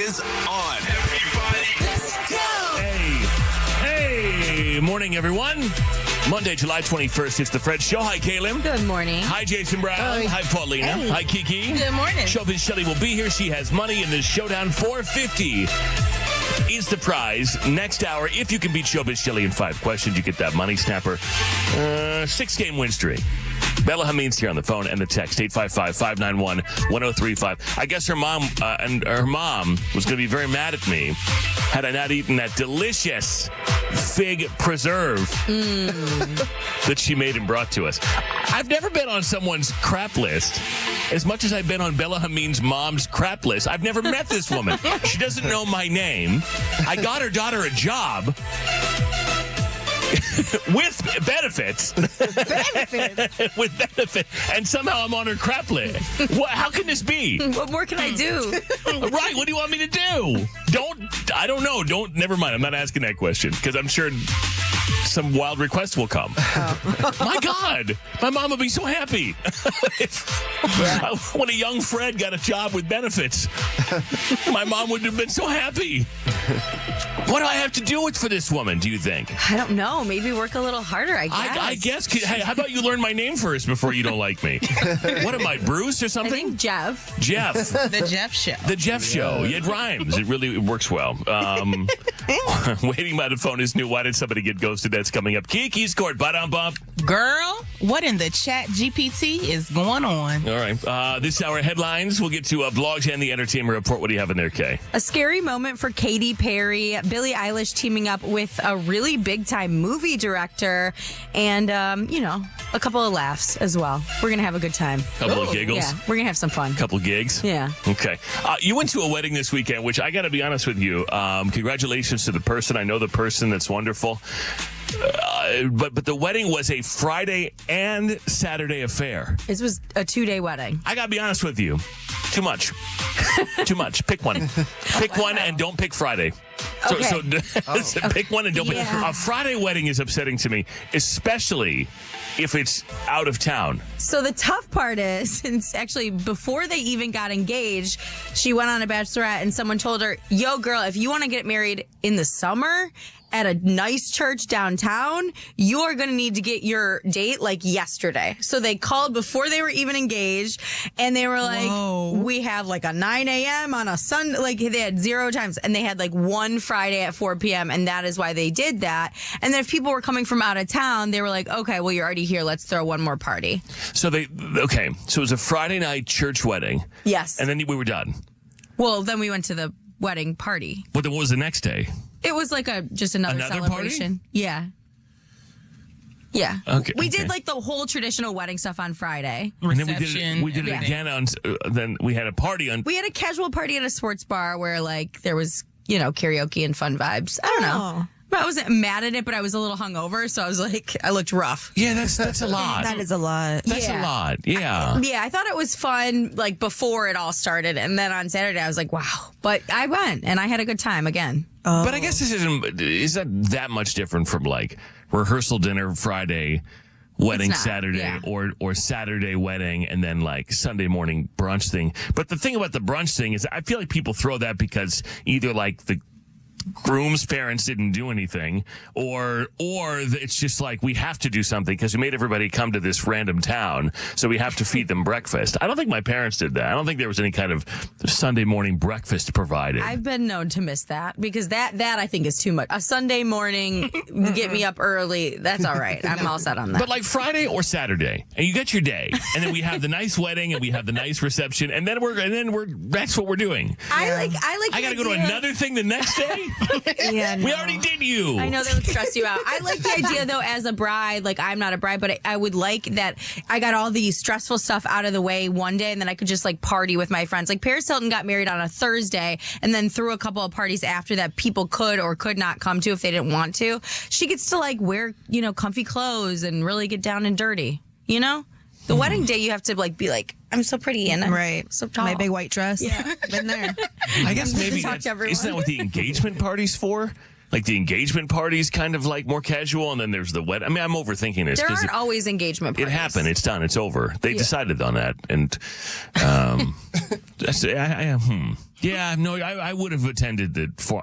is on. Everybody, let's go. Hey, morning, everyone. Monday, July 21st, it's the Fred Show. Hi, Kaylin. Good morning. Hi, Jason Brown. Hi, Paulina. Hey. Hi, Kiki. Good morning. Showbiz Shelly will be here. She has money in the Showdown. $450 is the prize. Next hour, if you can beat Showbiz Shelly in 5 questions, you get that money snapper. 6-game win streak. Bella Hameen's here on the phone and the text, 855-591-1035. I guess her mom was going to be very mad at me had I not eaten that delicious fig preserve that she made and brought to us. I've never been on someone's crap list as much as I've been on Bella Hameen's mom's crap list. I've never met this woman. She doesn't know my name. I got her daughter a job. With benefits. With benefit. And somehow I'm on her crap list. How can this be? What more can I do? Right. What do you want me to do? I don't know. Never mind. I'm not asking that question because I'm sure some wild request will come. My God. My mom would be so happy. When a young Fred got a job with benefits, my mom would have been so happy. What do I have to do for this woman, do you think? I don't know. Maybe work a little harder, I guess. I guess. Hey, how about you learn my name first before you don't like me? What am I, Bruce or something? I think Jeff. Jeff. The Jeff Show. The Jeff Show. Yeah, it rhymes. It really works well. Waiting by the phone is new. Why did somebody get ghosted? That's coming up. Kiki scored. Bump. Girl, what in the chat GPT is going on? All right. This hour headlines. We'll get to blogs and the entertainment report. What do you have in there, Kay? A scary moment for Katy Perry. Billie Eilish teaming up with a really big-time movie director. And, a couple of laughs as well. We're going to have a good time. Couple of giggles? Yeah, we're going to have some fun. Couple gigs? Yeah. Okay. You went to a wedding this weekend, which I got to be honest with you. Congratulations to the person. I know the person. That's wonderful. But the wedding was a Friday and Saturday affair. This was a 2-day wedding. I got to be honest with you. Too much. Too much. Pick one. Pick one and don't pick Friday. So pick one and don't pick. A Friday wedding is upsetting to me, especially if it's out of town. So the tough part is, since actually before they even got engaged, she went on a bachelorette and someone told her, yo, girl, if you want to get married in the summer at a nice church downtown, you are going to need to get your date like yesterday. So they called before they were even engaged and they were like, we have like a 9 a.m. on a Sunday. Like they had 0 times and they had like one Friday at 4 p.m. And that is why they did that. And then if people were coming from out of town, they were like, okay, well, you're already here. Let's throw one more party. So so it was a Friday night church wedding. Yes. And then we were done. Well, then we went to the wedding party. But then what was the next day? It was like just another celebration. Party? Yeah. Yeah. Okay. We did like the whole traditional wedding stuff on Friday. And then we did it again on. Then we had a party on. We had a casual party at a sports bar where like there was karaoke and fun vibes. I don't know. But I wasn't mad at it, but I was a little hungover, so I was like, I looked rough. Yeah, that's a lot. That is a lot. That's a lot. Yeah. I thought it was fun like before it all started, and then on Saturday I was like, wow. But I went and I had a good time again. But I guess this is not that much different from like rehearsal dinner Friday, wedding Saturday, or Saturday wedding, and then like Sunday morning brunch thing. But the thing about the brunch thing is I feel like people throw that because either like the groom's parents didn't do anything, or it's just like we have to do something because we made everybody come to this random town, so we have to feed them breakfast. I don't think my parents did that. I don't think there was any kind of Sunday morning breakfast provided. I've been known to miss that because that I think is too much. A Sunday morning, get me up early. That's all right. I'm all set on that. But like Friday or Saturday, and you get your day, and then we have the nice wedding and we have the nice reception, and then that's what we're doing. I gotta go to another thing the next day. Yeah, we already did you. I know that would stress you out. I like the idea though, as a bride, like I'm not a bride, but I would like that I got all the stressful stuff out of the way one day and then I could just like party with my friends. Like Paris Hilton got married on a Thursday and then threw a couple of parties after that people could or could not come to if they didn't want to. She gets to like wear, comfy clothes and really get down and dirty, The wedding day, you have to be like, I'm so pretty and I'm so tall. My big white dress. Yeah. Been there. I guess maybe isn't that what the engagement party's for? like the engagement party's kind of like more casual, and then there's the wedding. I mean, I'm overthinking this There because aren't always engagement it parties. happened. It's done. It's over. They decided on that, and yeah, no, I would have attended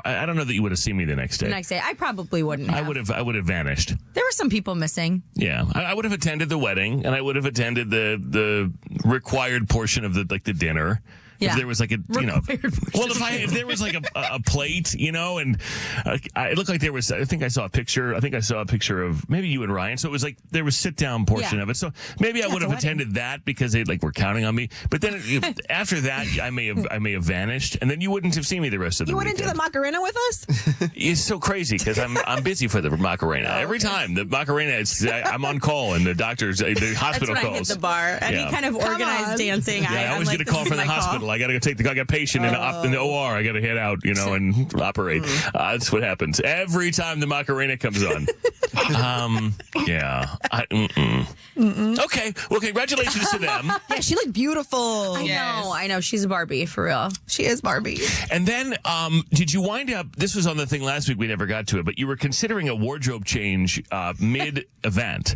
I don't know that you would have seen me the next day. The next day, I probably wouldn't have. I would have vanished. There were some people missing. Yeah, I would have attended the wedding, and I would have attended the required portion of the dinner. Yeah. If there was like if there was like a plate, and it looked like there was. I think I saw a picture. I think I saw a picture of maybe you and Ryan. So it was like there was sit down portion of it. So maybe I would have attended that because they were counting on me. But then after that, I may have vanished, and then you wouldn't have seen me the rest of the weekend. You wouldn't do the Macarena with us? It's so crazy because I'm busy for the Macarena. Every time the Macarena, I'm on call, and the hospital That's when calls. I hit the bar. Any kind of organized dancing. I always get a call from the hospital. I got to go take I got a patient in the OR. I got to head out, and operate. That's what happens every time the Macarena comes on. Okay. Well, congratulations to them. Yeah, she looked beautiful. I know. She's a Barbie, for real. She is Barbie. And then, did you wind up, this was on the thing last week, we never got to it, but you were considering a wardrobe change mid-event.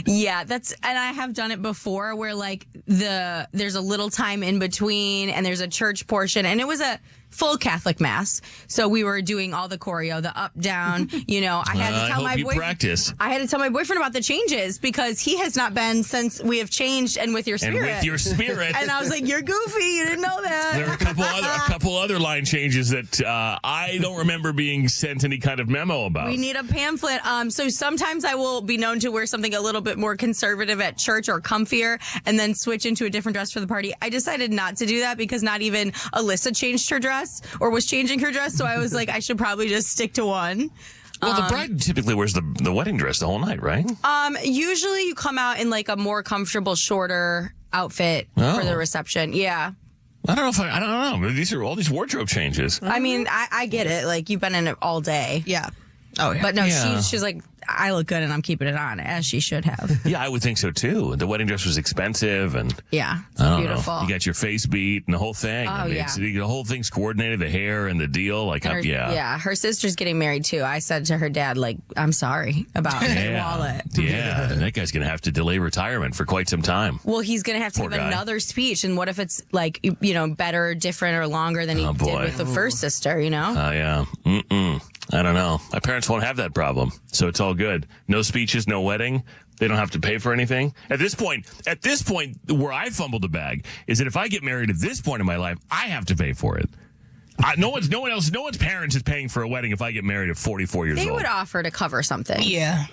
Yeah, and I have done it before where there's a little time in between and there's a church portion, and it was a full Catholic mass. So we were doing all the choreo, the up, down, I had to tell my boyfriend. Practice. I had to tell my boyfriend about the changes because he has not been since we have changed and with your spirit. And with your spirit. And I was like, you're goofy. You didn't know that. There are a couple other line changes that I don't remember being sent any kind of memo about. We need a pamphlet. So sometimes I will be known to wear something a little bit more conservative at church or comfier and then switch into a different dress for the party. I decided not to do that because not even Alyssa changed her dress or was changing her dress. So I was like, I should probably just stick to one. Well, the bride typically wears the wedding dress the whole night, right? Usually you come out in a more comfortable, shorter outfit for the reception. Yeah. I don't know. These are all these wardrobe changes. I mean, I get it. You've been in it all day. Yeah. Oh, yeah. But no, she's like, I look good and I'm keeping it on, as she should have. Yeah, I would think so too. The wedding dress was expensive, and yeah, it's beautiful. You got your face beat and the whole thing. Oh, the whole thing's coordinated, the hair and the deal. Her sister's getting married too. I said to her dad, I'm sorry about my wallet. Yeah, that guy's gonna have to delay retirement for quite some time. Well, he's gonna have to give another speech, and what if it's better, different, or longer than he did with the first sister? Yeah. I don't know. My parents won't have that problem, so it's all good. No speeches, no wedding. They don't have to pay for anything. At this point, where I fumbled the bag is that if I get married at this point in my life, I have to pay for it. No one's parents is paying for a wedding if I get married at 44 years old. They would offer to cover something. Yeah.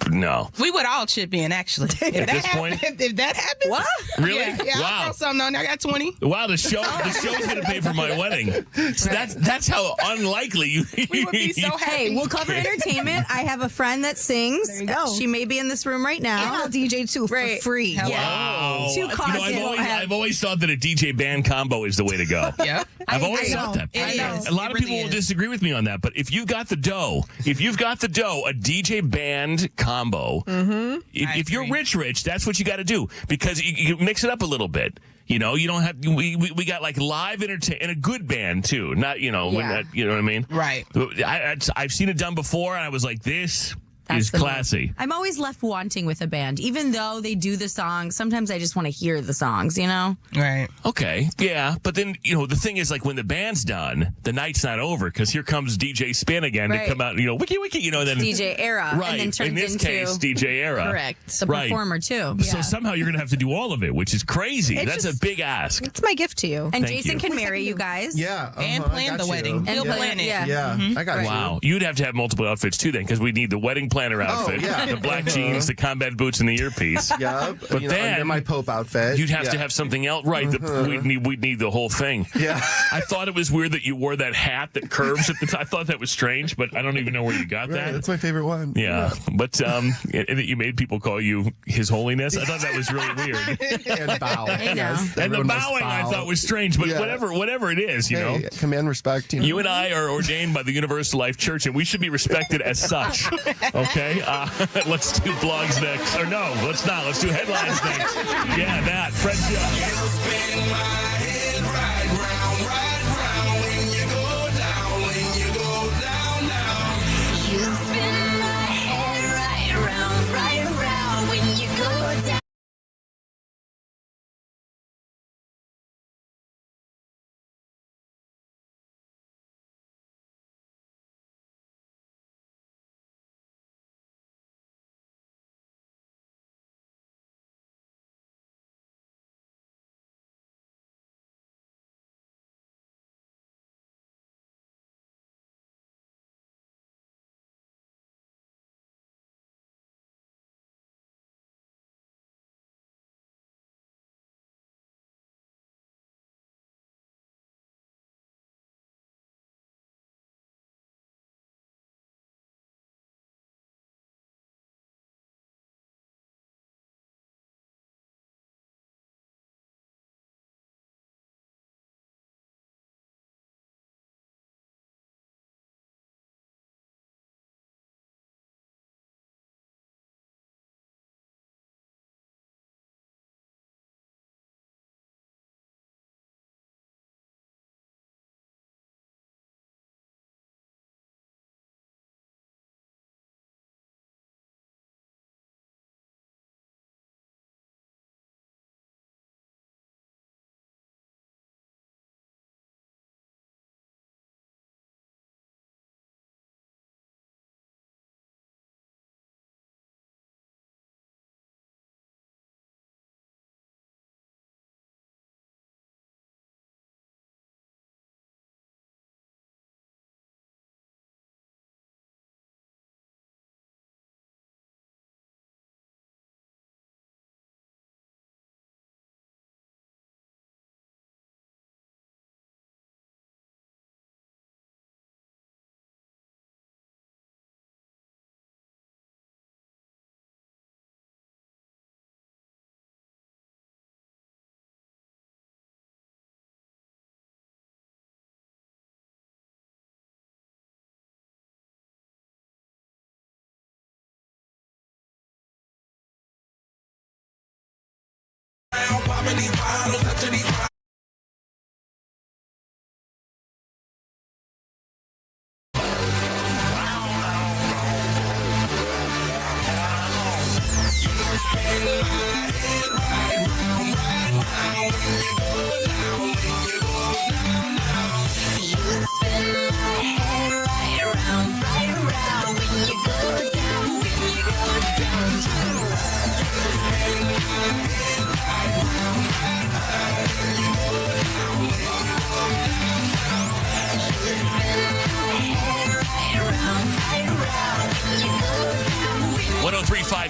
No. We would all chip in, actually. At this point? If that happens. What? Really? Yeah, Wow. I'll throw something on there. I got 20. Wow, the show's going to pay for my wedding. So that's how unlikely you... We would be so happy. Hey, we'll cover entertainment. I have a friend that sings. There you go. She may be in this room right now. And I'll DJ too for free. Wow. Two costs I've always thought that a DJ band combo is the way to go. Yeah. I've always thought that. It is. A lot of It really people will is. disagree with me on that, but if you've got the dough, a DJ band combo, if you're rich, that's what you got to do because you mix it up a little bit. You don't have, we got live entertainment and a good band too. Not, you know what I mean? Right. I've seen it done before and I was like, this is the classy. move. I'm always left wanting with a band. Even though they do the songs, sometimes I just want to hear the songs, Right. Okay, yeah. But then, the thing is, when the band's done, the night's not over because here comes DJ Spin again to come out, wiki, then DJ Era. Right. And then turns in this into case, DJ Era. Correct. The performer, too. So somehow you're going to have to do all of it, which is crazy. That's a big ask. It's my gift to you. And Thank Jason you. can marry you guys. Yeah. And I plan got the wedding. you. And He'll plan it. Yeah. I got you. Wow. You'd have to have multiple outfits, too, then, because we need the wedding planner outfit, the black jeans, the combat boots, and the earpiece. Yep. But then under my Pope outfit. you'd have to have something else. Right. We'd need the whole thing. Yeah. I thought it was weird that you wore that hat that curves at the top. I thought that was strange, but I don't even know where you got that. That's my favorite one. Yeah. But and that you made people call you His Holiness. I thought that was really weird. And bow. I know. And the Everyone must bowing I bow. thought was strange, but Yeah. whatever it is, Hey, command respect. You and I are ordained by the Universal Life Church, and we should be respected as such. Okay? Let's do blogs next. Or no, let's not. Let's do headlines next. Yeah, that. Fred Jones. Spin my head right round when you go down, when you go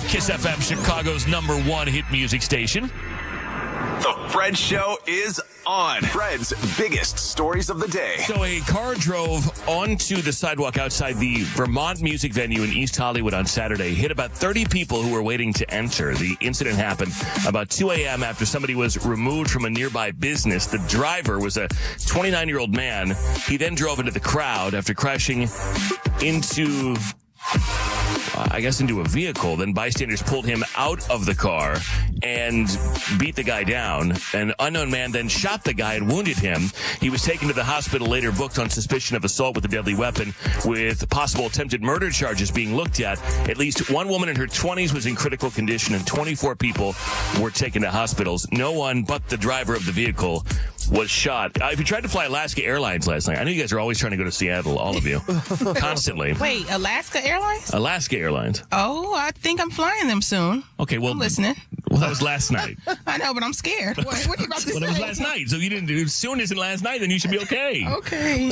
Kiss FM, Chicago's #1 hit music station. The Fred Show is on. Fred's biggest stories of the day. So a car drove onto the sidewalk outside the Vermont music venue in East Hollywood on Saturday, hit about 30 people who were waiting to enter. The incident happened about 2 a.m. after somebody was removed from a nearby business. The driver was a 29-year-old man. He then drove into the crowd after crashing into a vehicle. Then bystanders pulled him out of the car and beat the guy down. An unknown man then shot the guy and wounded him. He was taken to the hospital, later booked on suspicion of assault with a deadly weapon, with possible attempted murder charges being looked at. At least one woman in her 20s was in critical condition, and 24 people were taken to hospitals. No one but the driver of the vehicle was shot. If you tried to fly Alaska Airlines last night, I know you guys are always trying to go to Seattle, all of you, constantly. Wait, Alaska Airlines? Alaska Airlines. Oh, I think I'm flying them soon. Okay, well, I'm listening. Well, that was last night. I know, but I'm scared. What are you about to say? Well, it was last night, so you didn't do. As soon as it last night, then you should be okay. Okay.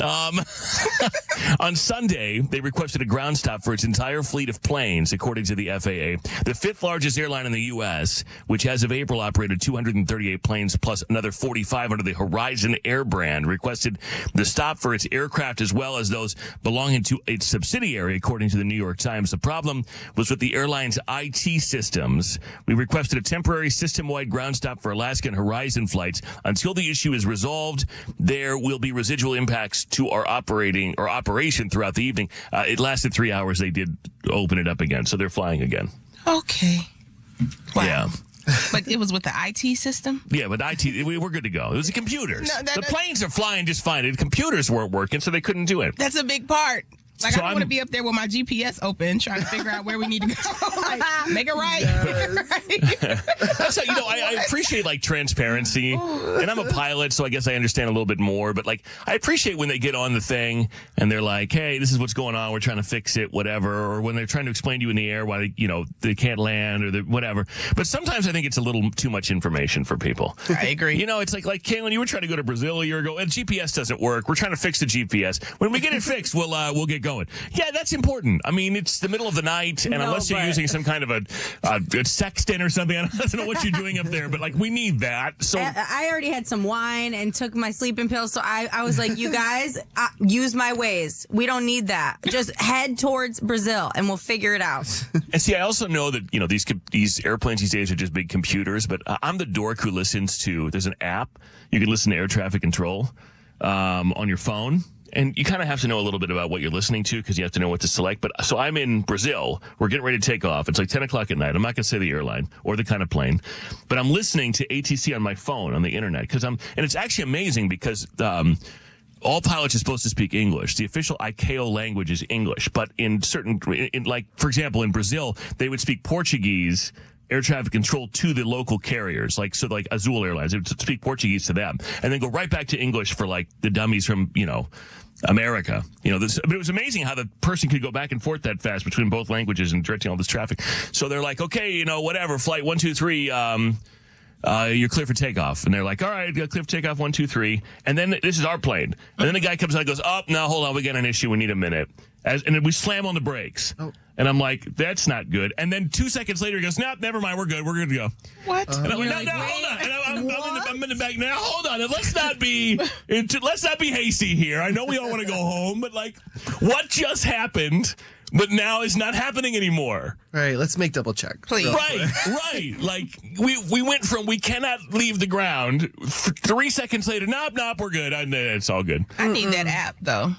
On Sunday, they requested a ground stop for its entire fleet of planes, according to the FAA. The fifth largest airline in the U.S., which as of April operated 238 planes plus another 45 under the Horizon Air brand, requested the stop for its aircraft as well as those belonging to its subsidiary, according to the New York Times. The problem was with the airline's IT systems. We requested a temporary system-wide ground stop for Alaska and Horizon flights. Until the issue is resolved, there will be residual impacts to our operation throughout the evening. It lasted 3 hours. They did open it up again, so they're flying again. Okay. Wow. Yeah. But it was with the IT system? Yeah, but IT, we're good to go. It was the computers. The planes are flying just fine. The computers weren't working, so they couldn't do it. That's a big part. Like, So I don't want to be up there with my GPS open trying to figure out where we need to go. Like, make it right. That's how, I appreciate like transparency, and I'm a pilot, so I guess I understand a little bit more. But like, I appreciate when they get on the thing and they're like, "Hey, this is what's going on. We're trying to fix it, whatever." Or when they're trying to explain to you in the air why they can't land or whatever. But sometimes I think it's a little too much information for people. I agree. It's like Kaylin, you were trying to go to Brazil a year ago, and GPS doesn't work. We're trying to fix the GPS. When we get it fixed, we'll get going. Yeah, that's important. I mean, it's the middle of the night, and unless you're using some kind of a sextant or something, I don't know what you're doing up there, but like we need that. So I already had some wine and took my sleeping pills, so I was like, you guys, use my ways. We don't need that. Just head towards Brazil, and we'll figure it out. And see, I also know that these airplanes these days are just big computers, but I'm the dork who listens to. There's an app you can listen to air traffic control on your phone. And you kind of have to know a little bit about what you're listening to because you have to know what to select. But so I'm in Brazil. We're getting ready to take off. It's like 10 o'clock at night. I'm not going to say the airline or the kind of plane, but I'm listening to ATC on my phone on the internet and it's actually amazing because all pilots are supposed to speak English. The official ICAO language is English, but like, for example, in Brazil, they would speak Portuguese air traffic control to the local carriers, like Azul Airlines, they would speak Portuguese to them, and then go right back to English for like the dummies from America. But it was amazing how the person could go back and forth that fast between both languages and directing all this traffic. So they're like, okay, whatever, flight 123, you're clear for takeoff. And they're like, all right, clear for takeoff, 1, 2, 3. And then this is our plane. And then the guy comes out and goes, oh, no, hold on, we got an issue, we need a minute. And then we slam on the brakes. Oh. And I'm like, that's not good. And then 2 seconds later, he goes, nope, never mind, we're good to go. What? And I'm like, no, hold on. And I'm in the back now. Hold on. And let's not be hasty here. I know we all want to go home, but like, what just happened? But now is not happening anymore. Right. Let's make double check. Please. Right. Like we went from we cannot leave the ground. 3 seconds later, nope, we're good. It's all good. I need that app though.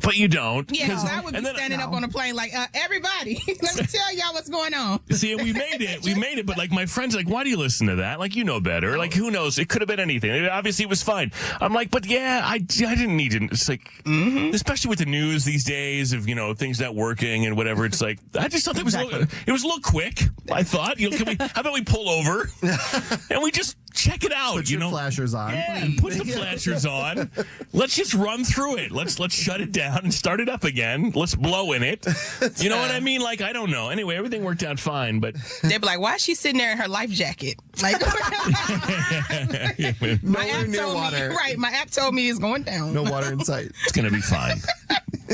But you don't. Yeah, I would be standing up on a plane like, everybody, let me tell y'all what's going on. See, we made it, but like my friends like, why do you listen to that? Like, you know better. Like, who knows? It could have been anything. Obviously, it was fine. I'm like, but yeah, I didn't need it. It's like, especially with the news these days of, things not working and whatever. It's like, I just thought it was a little quick. I thought, how about we pull over and we just check it out? Put your flashers on. Yeah, put the flashers on. Let's just run through it. Let's shut it down and start it up again. Let's blow in it. You know what I mean? Like, I don't know. Anyway, everything worked out fine, but they'd be like, why is she sitting there in her life jacket? Like, nowhere near water. My app told me it's going down. No water in sight. It's going to be fine.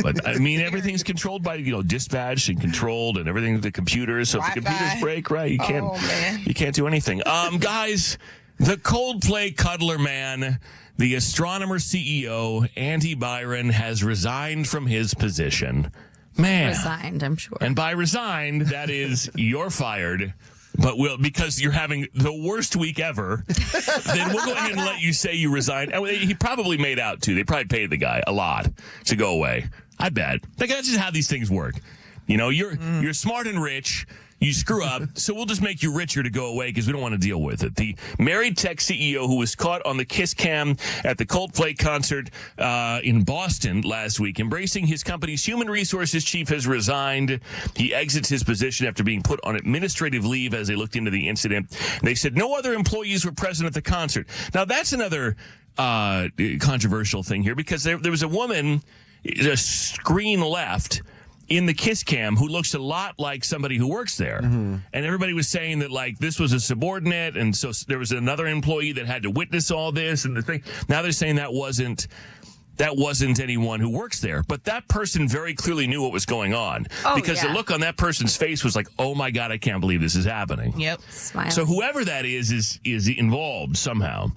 But I mean, everything's controlled by dispatched and controlled, and everything the computers. So Wi-Fi. if the computers break, right, you can't do anything. Guys, the Coldplay cuddler man, the astronomer CEO, Andy Byron, has resigned from his position. Man. Resigned, I'm sure. And by resigned, that is you're fired. But because you're having the worst week ever, then we'll go ahead and let you say you resigned. And he probably made out, too. They probably paid the guy a lot to go away. I bet. Like, that's just how these things work. You're smart and rich. You screw up, so we'll just make you richer to go away because we don't want to deal with it. The married tech CEO who was caught on the kiss cam at the Coldplay concert in Boston last week, embracing his company's human resources chief, has resigned. He exits his position after being put on administrative leave as they looked into the incident. They said no other employees were present at the concert. Now, that's another controversial thing here because there was a woman, a screen left, in the kiss cam who looks a lot like somebody who works there. And everybody was saying that, like, this was a subordinate, and so there was another employee that had to witness all this and the thing. Now they're saying that wasn't anyone who works there. But that person very clearly knew what was going on. Because the look on that person's face was like, oh my God, I can't believe this is happening. Yep. Smiling. So whoever that is involved somehow.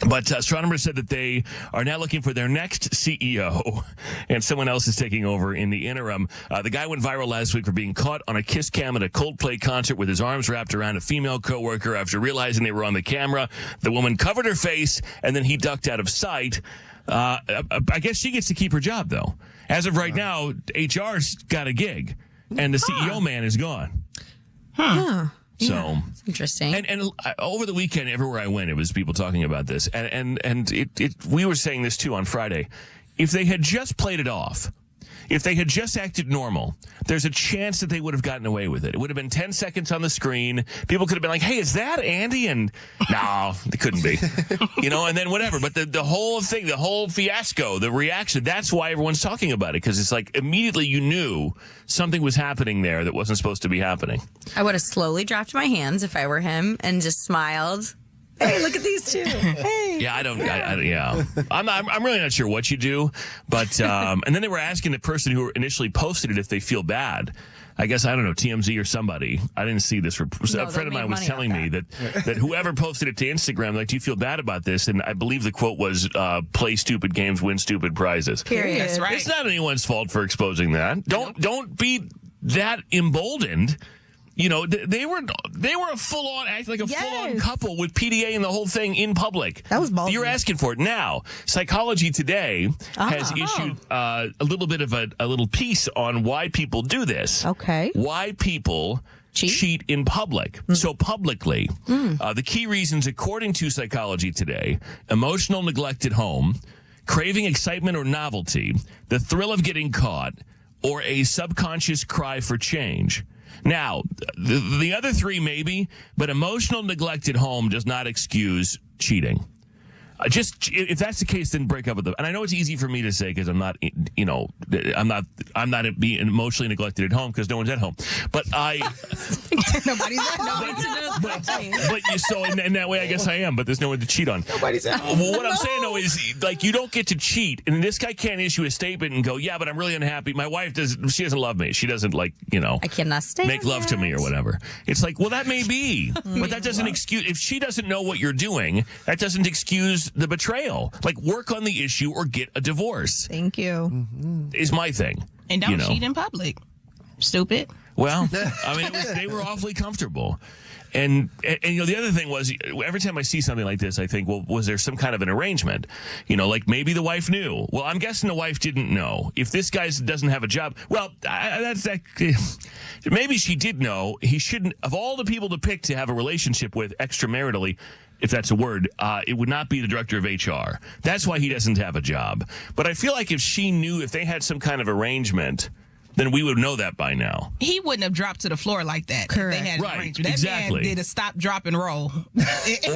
But astronomers said that they are now looking for their next CEO, and someone else is taking over in the interim. The guy went viral last week for being caught on a kiss cam at a Coldplay concert with his arms wrapped around a female coworker after realizing they were on the camera. The woman covered her face, and then he ducked out of sight. I guess she gets to keep her job, though. As of right now, HR's got a gig, and the CEO man is gone. So it's interesting. And over the weekend, everywhere I went, it was people talking about this. And we were saying this too on Friday. If they had just played it off, if they had just acted normal, there's a chance that they would have gotten away with it. It would have been 10 seconds on the screen. People could have been like, hey, is that Andy? And no, it couldn't be. And then whatever. But the whole thing, the whole fiasco, the reaction, that's why everyone's talking about it. Because it's like immediately you knew something was happening there that wasn't supposed to be happening. I would have slowly dropped my hands if I were him and just smiled. Hey, look at these two. Hey. Yeah, I'm really not sure what you do, but and then they were asking the person who initially posted it if they feel bad. I guess, I don't know, TMZ or somebody. I didn't see this. A friend of mine was telling me that whoever posted it to Instagram, like, do you feel bad about this? And I believe the quote was, play stupid games, win stupid prizes. Period. That's right. It's not anyone's fault for exposing that. Don't be that emboldened. They were a full-on, acting like a full-on couple with PDA and the whole thing in public. That was ballsy. You're asking for it. Now, Psychology Today has issued a little bit of a little piece on why people do this. Okay. Why people cheat in public. So publicly. The key reasons, according to Psychology Today: emotional neglect at home, craving excitement or novelty, the thrill of getting caught, or a subconscious cry for change. Now, the other three maybe, but emotional neglect at home does not excuse cheating. If that's the case, then break up with them. And I know it's easy for me to say because I'm not being emotionally neglected at home because no one's at home. But Nobody's at home. But in that way, I guess I am. But there's no one to cheat on. Nobody's at home. What I'm saying though is, like, you don't get to cheat, and this guy can't issue a statement and go, "Yeah, but I'm really unhappy. My wife she doesn't love me. She doesn't I cannot stand make love to me or whatever." It's like, well, that may be, but that doesn't excuse. If she doesn't know what you're doing, that doesn't excuse the betrayal. Like, work on the issue or get a divorce. Thank you. Is my thing. And don't cheat in public. Stupid. Well, I mean, they were awfully comfortable. And the other thing was, every time I see something like this, I think, well, was there some kind of an arrangement? Like maybe the wife knew. Well, I'm guessing the wife didn't know. If this guy doesn't have a job, well, maybe she did know. He shouldn't, of all the people to pick to have a relationship with extramaritally, if that's a word, it would not be the director of HR. That's why he doesn't have a job. But I feel like if she knew, if they had some kind of arrangement, then we would know that by now. He wouldn't have dropped to the floor like that. Correct. If they had an Right, arrangement. That exactly. man did a stop, drop, and roll.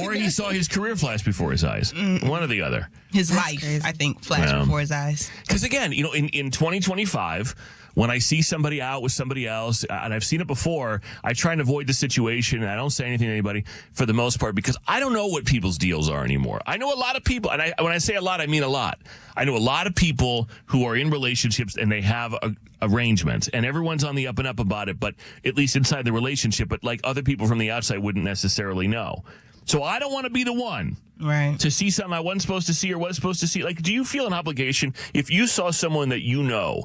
Or he saw his career flash before his eyes. One or the other. His life, crazy. I think, flashed before his eyes. Because again, in 2025, when I see somebody out with somebody else, and I've seen it before, I try and avoid the situation, and I don't say anything to anybody for the most part, because I don't know what people's deals are anymore. I know a lot of people, and when I say a lot, I mean a lot. I know a lot of people who are in relationships, and they have arrangements, and everyone's on the up and up about it, but at least inside the relationship, but like other people from the outside wouldn't necessarily know. So I don't want to be the one to see something I wasn't supposed to see or was supposed to see. Like, do you feel an obligation if you saw someone that you know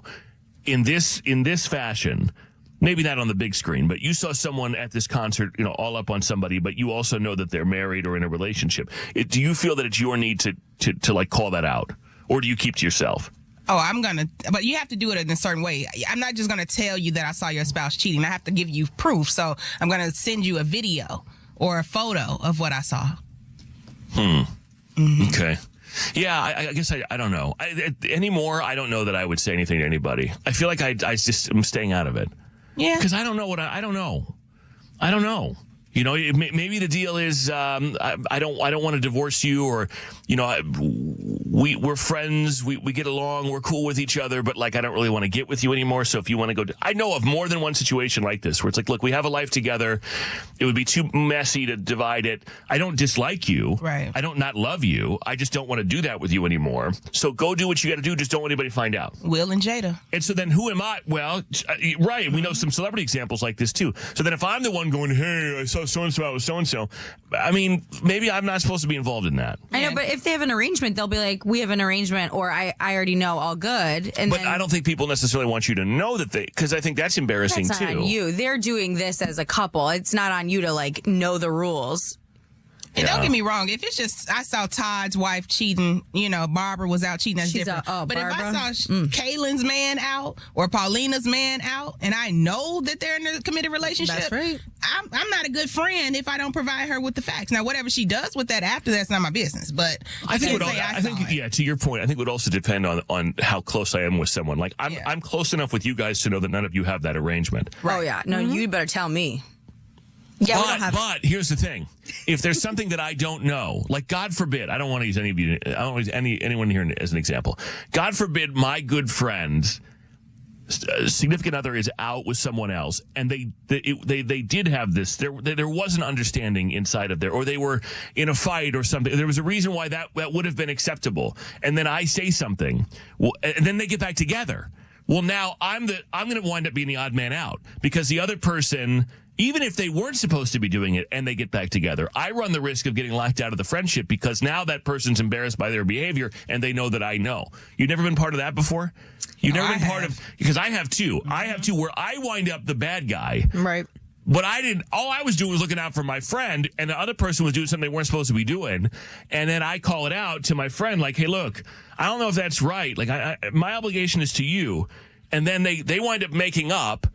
in this fashion, maybe not on the big screen, but you saw someone at this concert, all up on somebody, but you also know that they're married or in a relationship. Do you feel that it's your need to like call that out, or do you keep to yourself? Oh, but you have to do it in a certain way. I'm not just going to tell you that I saw your spouse cheating. I have to give you proof. So I'm going to send you a video or a photo of what I saw. Okay. Yeah, I guess I don't know. Anymore, I don't know that I would say anything to anybody. I feel like I'm staying out of it. Yeah. Because I don't know I don't know. I don't know. Maybe the deal is I don't want to divorce you, or we're friends, we get along, we're cool with each other, but like I don't really want to get with you anymore. So if you want to go, I know of more than one situation like this where it's like, look, we have a life together. It would be too messy to divide it. I don't dislike you. Right. I don't not love you. I just don't want to do that with you anymore. So go do what you got to do. Just don't want anybody to find out. Will and Jada. And so then who am I? Well, right. We know some celebrity examples like this too. So then if I'm the one going, hey, I saw so-and-so out with so-and-so, I mean, maybe I'm not supposed to be involved in that. I know, but if they have an arrangement, they'll be like, we have an arrangement, or I already know, all good. But I don't think people necessarily want you to know that because I think that's embarrassing that's too. Not on you. They're doing this as a couple. It's not on you to like know the rules. And don't get me wrong, if it's just, I saw Todd's wife cheating, Barbara was out cheating, that's different. But Barbara? if I saw Kaylin's man out or Paulina's man out, and I know that they're in a committed relationship, That's right. I'm not a good friend if I don't provide her with the facts. Now, whatever she does with that after, that's not my business. But I think to your point, I think it would also depend on how close I am with someone. Like I'm close enough with you guys to know that none of you have that arrangement. Right. Oh yeah, no, you better tell me. Yeah, but here's the thing: if there's something that I don't know, like God forbid, I don't want to use any of you. I don't want to use anyone here as an example. God forbid, my good friend's significant other is out with someone else, and they did have this. There was an understanding inside of there, or they were in a fight or something. There was a reason why that would have been acceptable, and then I say something, and then they get back together. Well, now I'm going to wind up being the odd man out because the other person, even if they weren't supposed to be doing it and they get back together, I run the risk of getting locked out of the friendship because now that person's embarrassed by their behavior and they know that I know. You've never been part of that before? You've never been part of, because I have too. I have too, where I wind up the bad guy. Right. But all I was doing was looking out for my friend, and the other person was doing something they weren't supposed to be doing. And then I call it out to my friend, like, hey, look, I don't know if that's right. Like, my obligation is to you. And then they wind up making up,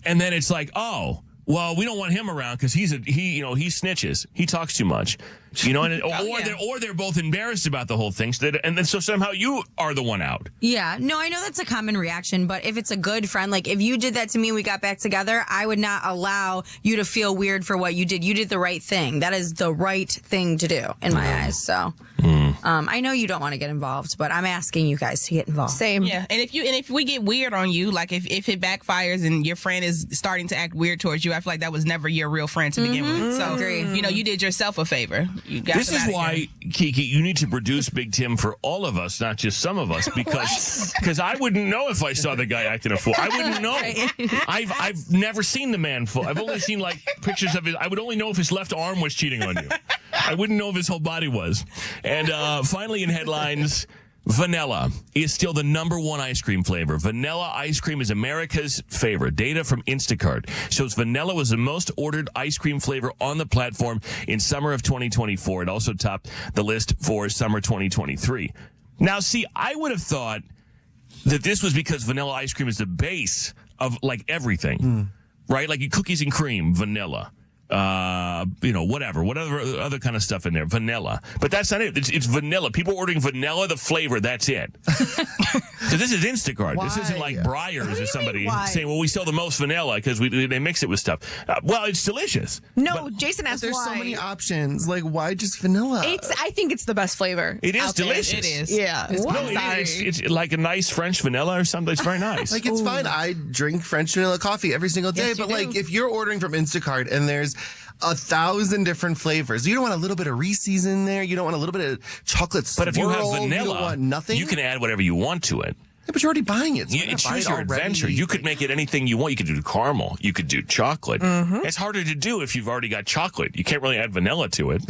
and then it's like, oh, well, we don't want him around because he snitches. He talks too much. Or they're both embarrassed about the whole thing. So somehow you are the one out. Yeah. No, I know that's a common reaction, but if it's a good friend, like if you did that to me and we got back together, I would not allow you to feel weird for what you did. You did the right thing. That is the right thing to do in my eyes. So I know you don't want to get involved, but I'm asking you guys to get involved. Same. Yeah. And if we get weird on you, like if it backfires and your friend is starting to act weird towards you, I feel like that was never your real friend to begin with. So, you did yourself a favor. This is why, Kiki, you need to produce Big Tim for all of us, not just some of us, because I wouldn't know if I saw the guy acting a fool. I wouldn't know. I've never seen the man full. I've only seen like pictures of his. I would only know if his left arm was cheating on you. I wouldn't know if his whole body was. And finally, in headlines, Vanilla is still the number one ice cream flavor. Vanilla ice cream is America's favorite. Data from Instacart shows vanilla was the most ordered ice cream flavor on the platform in summer of 2024. It also topped the list for summer 2023. Now, see, I would have thought that this was because vanilla ice cream is the base of like everything, right? Like cookies and cream, vanilla. Whatever other kind of stuff in there, vanilla. But that's not it. It's vanilla. People ordering vanilla, the flavor, that's it. So this is Instacart. Why? This isn't like Breyers or somebody why? saying, well, we sell the most vanilla because they mix it with stuff. Well, it's delicious. No, Jason asked There's why. so many options. Like, why just vanilla? I think it's the best flavor. It is out there. delicious. It is. Yeah. It's like a nice French vanilla or something. It's very nice. Like, it's fine. I drink French vanilla coffee every single day. Yes, you but, like, do. if you're ordering from Instacart and there's 1,000 different flavors, you don't want a little bit of Reese's in there. You don't want a little bit of chocolate swirl. But if you have vanilla, you don't want nothing. you can add whatever you want to it. Yeah, but you're already buying it. So why not It's buy choose it your already? adventure. You could make it anything you want. You could do caramel. You could do chocolate. It's harder to do if you've already got chocolate. You can't really add vanilla to it.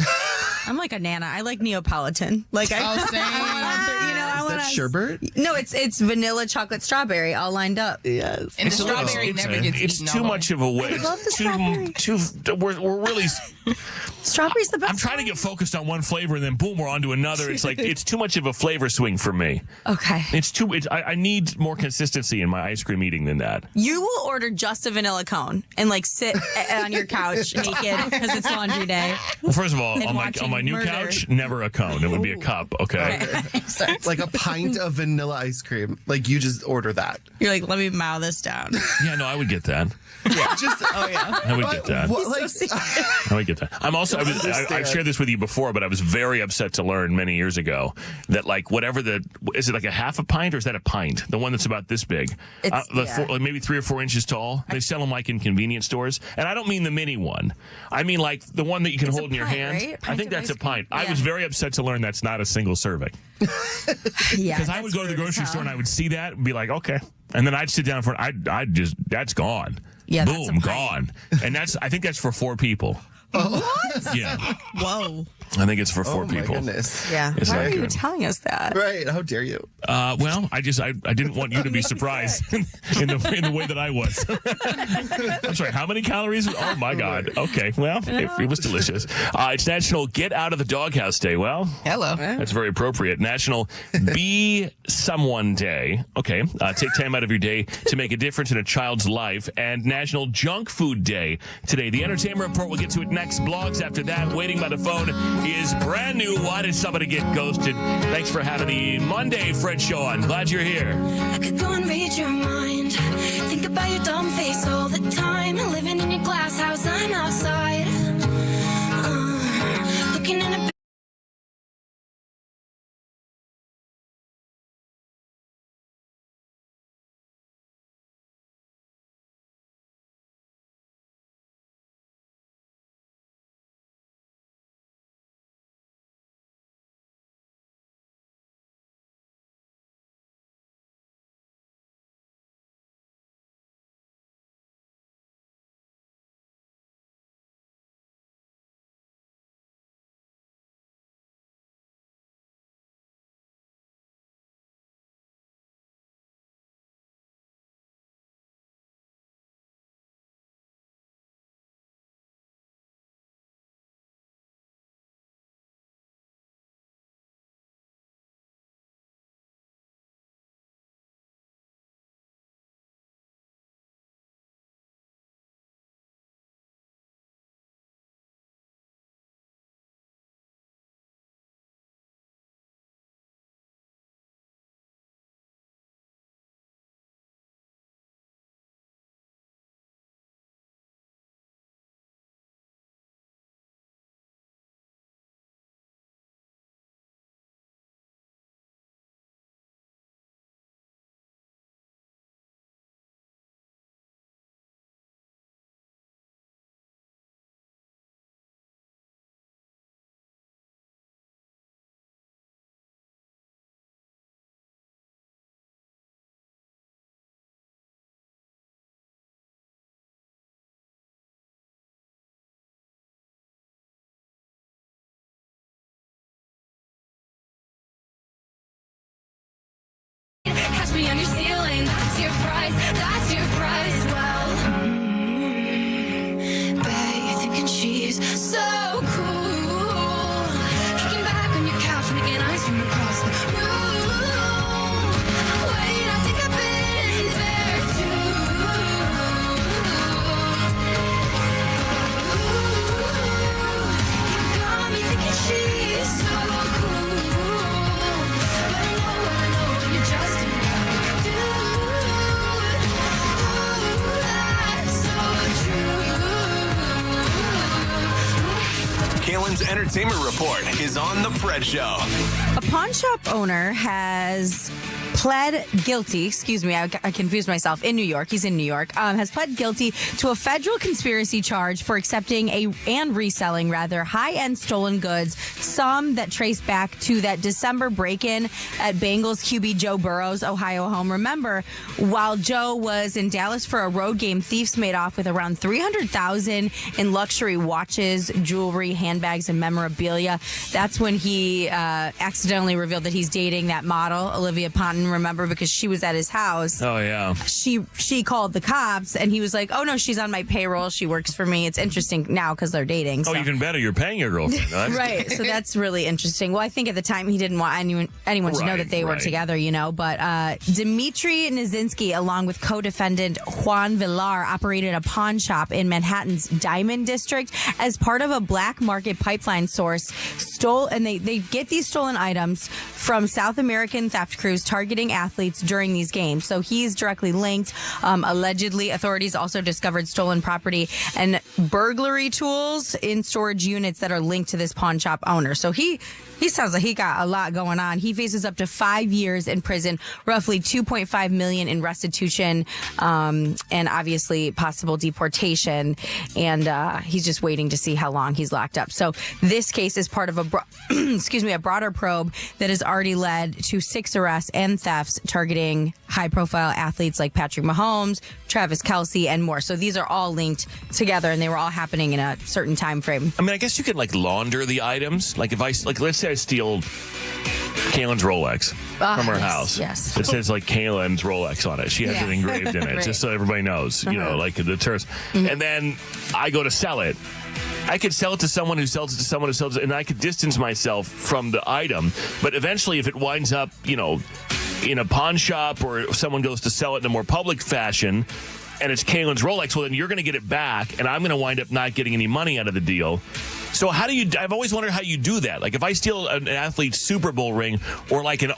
I'm like a Nana. I like Neapolitan. Like I same. I Is want that sherbet? No, it's vanilla, chocolate, strawberry, all lined up. Yes. And the strawberry never gets It's eaten too all the much of a way. love the strawberry. We're really. Strawberry's the best. I'm trying to get focused on one flavor and then boom, we're on to another. It's like it's too much of a flavor swing for me. Okay. I need more consistency in my ice cream eating than that. You will order just a vanilla cone and like sit on your couch naked because it's laundry day. Well, first of all, And on watching my new murder. couch, never a cone. It would be a cup. Okay. Like a pint of vanilla ice cream. Like, you just order that. You're like, let me mow this down. Yeah, no, I would get that. Just, I would get that. what, like, I would get that. I'm also. I've shared this with you before, but I was very upset to learn many years ago that like whatever is it like a half a pint or is that a pint? The one that's about this big, It's- maybe 3 or 4 inches tall. They sell them like in convenience stores, and I don't mean the mini one. I mean like the one that you can It's a hold in your pint, hand. right? I Pint think of that's a ice cream? pint. I Yeah. was very upset to learn that's not a single serving Yeah, because I would go to the grocery store and I would see that and be like, okay, and then I'd sit down for I'd just that's gone. Yeah, that's a boom, pint. gone, and I think that's for 4 people. What? Yeah, Whoa. I think it's for 4 oh my people. goodness. Yeah. It's Why not are you good. telling us that? Right. How dare you? Well, I didn't want you to be surprised in the way that I was. I'm sorry. How many calories? Oh my God. Okay. Well, it was delicious. It's National Get Out of the Doghouse Day. Well, Hello. that's very appropriate. National Be Someone Day. Okay. Take time out of your day to make a difference in a child's life. And National Junk Food Day today. The Entertainment Report, we'll get to it next. Blogs after that. Waiting by the phone is brand new. Why did somebody get ghosted? Thanks for having the Monday Fred Show on. Glad you're here. I could go and read your mind. Think about your dumb face all the time. Living in your glass house, I'm outside. Looking in a on your ceiling. That's your prize. That's your prize. Well, babe, you're thinking she's so cool. Kicking back on your couch, making eyes from across the room. Wait, I think I've been there too. You got me thinking she's so cool. But I know you're just a dude. That's so true. Kalen's entertainment report is on The Fred Show. A pawn shop owner has pled guilty, I confused myself, in New York. He's in New York. Has pled guilty to a federal conspiracy charge for accepting and reselling high-end stolen goods, some that trace back to that December break-in at Bengals QB Joe Burrow's Ohio home. Remember, while Joe was in Dallas for a road game, thieves made off with around $300,000 in luxury watches, jewelry, handbags, and memorabilia. That's when he accidentally revealed that he's dating that model, Olivia Ponton. Remember, because she was at his house. Oh, yeah. She called the cops, and he was like, oh, no, she's on my payroll. She works for me. It's interesting now because they're dating. Oh, so. even better. You're paying your girlfriend. Huh? Right. So that's really interesting. Well, I think at the time he didn't want anyone to know that they were together, But Dmitry Nizinski, along with co-defendant Juan Villar, operated a pawn shop in Manhattan's Diamond District as part of a black market pipeline source. They get these stolen items from South American theft crews targeting athletes during these games. So he's directly linked. Allegedly, authorities also discovered stolen property and burglary tools in storage units that are linked to this pawn shop owner. So he sounds like he got a lot going on. He faces up to 5 years in prison, roughly $2.5 million in restitution, and obviously possible deportation. And he's just waiting to see how long he's locked up. So this case is part of a broader probe that has already led to 6 arrests and thefts targeting high-profile athletes like Patrick Mahomes, Travis Kelce, and more. So these are all linked together, and they were all happening in a certain time frame. I mean, I guess you could launder the items. If let's say I steal Kalen's Rolex from her house. Yes. It says Kalen's Rolex on it. She has it engraved in it, Right. just so everybody knows, the tourist. And then I go to sell it. I could sell it to someone who sells it to someone who sells it, and I could distance myself from the item. But eventually, if it winds up, in a pawn shop or someone goes to sell it in a more public fashion, and it's Kalen's Rolex, well, then you're going to get it back, and I'm going to wind up not getting any money out of the deal. So I've always wondered how you do that. If I steal an athlete's Super Bowl ring or an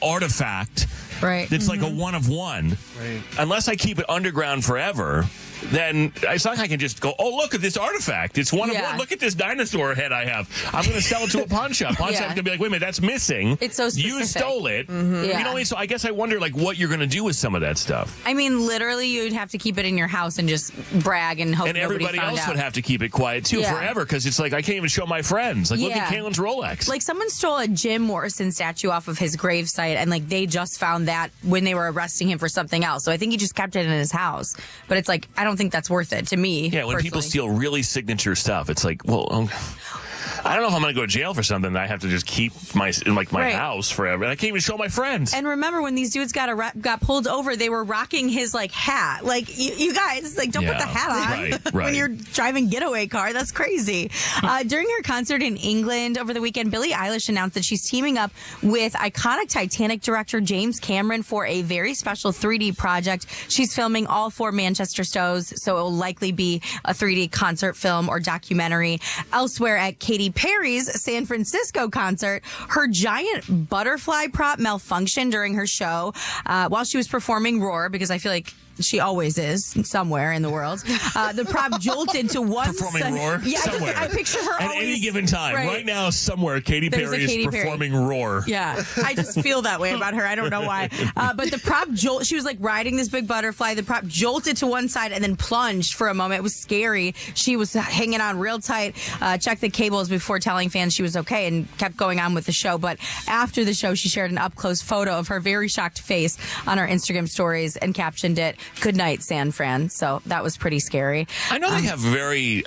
artifact, right? That's like a one of one. Right. Unless I keep it underground forever, then it's not like I can just go, oh, look at this artifact. It's one of one. Look at this dinosaur head I have. I'm going to sell it to a pawn shop. Pawn shop's going to be like, wait a minute, that's missing. It's so specific. You stole it. Yeah. You know what I mean? So I guess I wonder what you're going to do with some of that stuff. I mean, literally, you'd have to keep it in your house and just brag and hope and nobody everybody found else out. would have to keep it quiet too forever, because it's I can't even show my friends. Look at Kalen's Rolex. Someone stole a Jim Morrison statue off of his gravesite, and they just found that when they were arresting him for something else. So I think he just kept it in his house. But it's I don't think that's worth it to me. Yeah, when people steal really signature stuff, it's well, I don't know if I'm going to go to jail for something that I have to just keep my house forever. And I can't even show my friends. And remember, when these dudes got pulled over, they were rocking his hat. You guys, don't put the hat on right. when you're driving getaway car. That's crazy. During her concert in England over the weekend, Billie Eilish announced that she's teaming up with iconic Titanic director James Cameron for a very special 3D project. She's filming all 4 Manchester shows, so it will likely be a 3D concert film or documentary. Elsewhere at Katy Perry's San Francisco concert, her giant butterfly prop malfunctioned during her show while she was performing Roar, because I feel like she always is somewhere in the world. The prop jolted to one performing side. Roar? Yeah, somewhere. I picture her at always, any given time. Right now, somewhere, Katy Perry is performing Roar. Yeah, I just feel that way about her. I don't know why. But the prop she was riding this big butterfly. The prop jolted to one side and then plunged for a moment. It was scary. She was hanging on real tight, checked the cables before telling fans she was okay, and kept going on with the show. But after the show, she shared an up-close photo of her very shocked face on her Instagram stories and captioned it, "Good night, San Fran." So that was pretty scary. I know they have very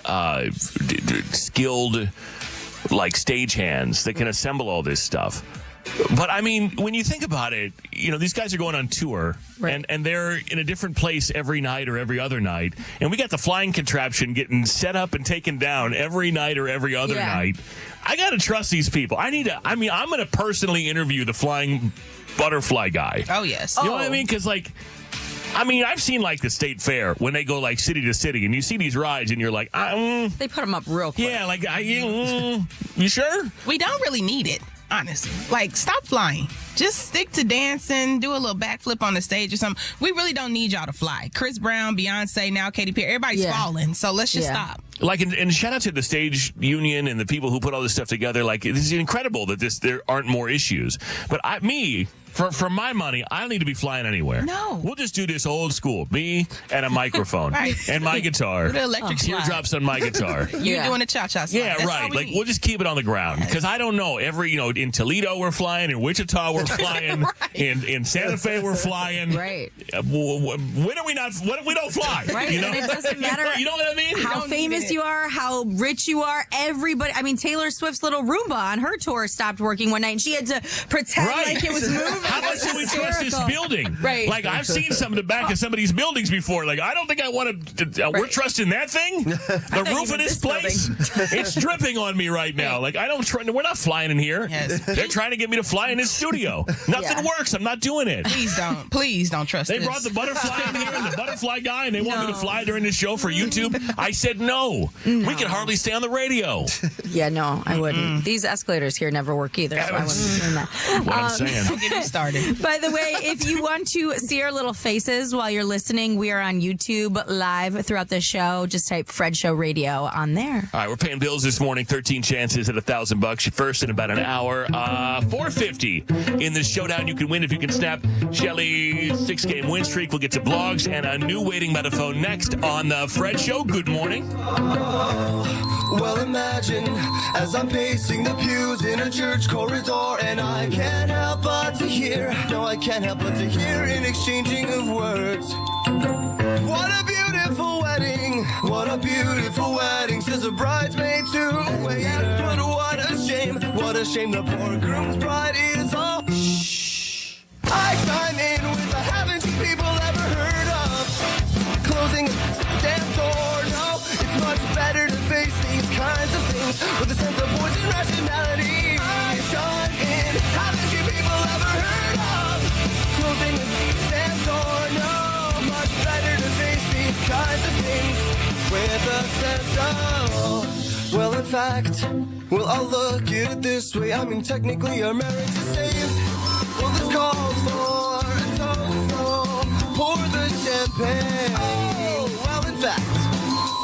skilled stagehands that can assemble all this stuff. But I mean, when you think about it, you know, these guys are going on tour, Right. and they're in a different place every night or every other night, and we got the flying contraption getting set up and taken down every night or every other Yeah. night. I got to trust these people. I'm going to personally interview the flying butterfly guy. Oh, yes. You know what I mean? Because, like, I've seen, like, the state fair when they go, like, city to city, and you see these rides, and you're like, They put them up real quick. yeah, like, you sure? We don't really need it, honestly. Like, stop flying. Just stick to dancing, do a little backflip on the stage or something. We really don't need y'all to fly. Chris Brown, Beyonce, now Katy Perry, everybody's Yeah. falling. So let's just stop. Like, and shout out to the stage union and the people who put all this stuff together. Like, this is incredible that there aren't more issues. But for my money, I don't need to be flying anywhere. No. We'll just do this old school. Me and a microphone Right. and my guitar. The electric slide. Teardrops on my guitar. You Yeah. doing a cha-cha slide. Yeah, That's all right. we Like, need. we'll just keep it on the ground. Because I don't know. In Toledo, we're flying. In Wichita, we're flying. Right. In Santa Fe, we're flying. Right. When are we not? What if we don't fly? Right. You know? And it doesn't matter You know what I mean? how don't need famous it. you are, how rich you are. Everybody. I mean, Taylor Swift's little Roomba on her tour stopped working one night, and she had to pretend like it was moving. How much That's do we trust this hysterical. building? Right. Like, I've seen some of the back of some of these buildings before. Like, I don't think I want to. We're Right. trusting that thing. The roof of this place, it's dripping on me right now. Like, I don't. We're not flying in here. Yes. They're trying to get me to fly in this studio. Nothing works. I'm not doing it. Please don't trust They this. brought the butterfly in here and the butterfly guy, and they wanted me to fly during the show for YouTube. I said no. We can hardly stay on the radio. Yeah, no, I wouldn't. These escalators here never work either, so I wouldn't be doing that. What I'm saying. Don't get me started. By the way, if you want to see our little faces while you're listening, we are on YouTube live throughout the show. Just type Fred Show Radio on there. All right, we're paying bills this morning. 13 chances at $1,000. You're first in about an hour. $450 in the showdown. You can win if you can snap Shelly's 6-game win streak. We'll get to blogs and a new waiting by the phone next on the Fred Show. Good morning. Well, imagine as I'm pacing the pews in a church corridor, and I can't help but to hear, no, I can't help but to hear an exchanging of words. What a beautiful wedding, what a beautiful wedding, says a bridesmaid to a waiter. Yes, but what a shame the poor groom's bride is all. Shh. I chime in with a haven't you people ever heard of closing a damn door? No, it's much better to face these kinds of things with a sense of voice and rationality. I chime in, haven't you people ever heard of closing a damn door? No, much better to face these kinds of things with a sense of, well, in fact, well, I'll look at it this way. I mean, technically our marriage is saved. Well, this calls for a toast, so pour the champagne. Oh, well, in fact,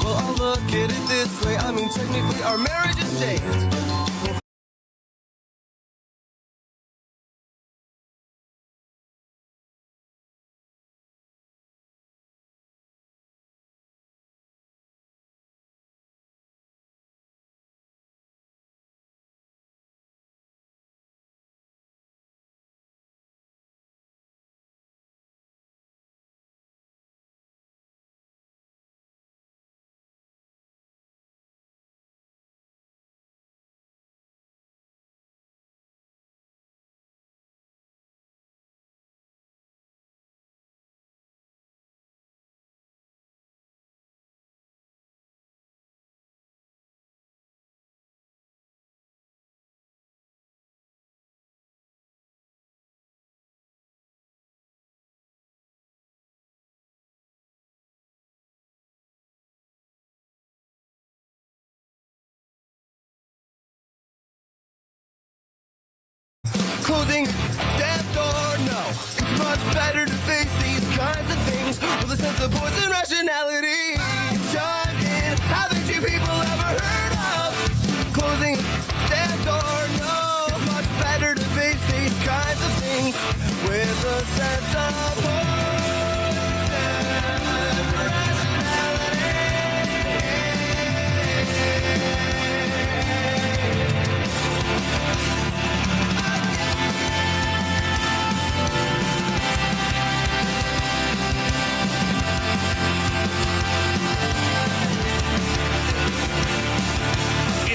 well, I'll look at it this way. I mean, technically our marriage is saved. Closing damn door, no. It's much better to face these kinds of things with a sense of poise and rationality. Chime in, haven't you people ever heard of closing damn door, no. It's much better to face these kinds of things with a sense of poise and rationality.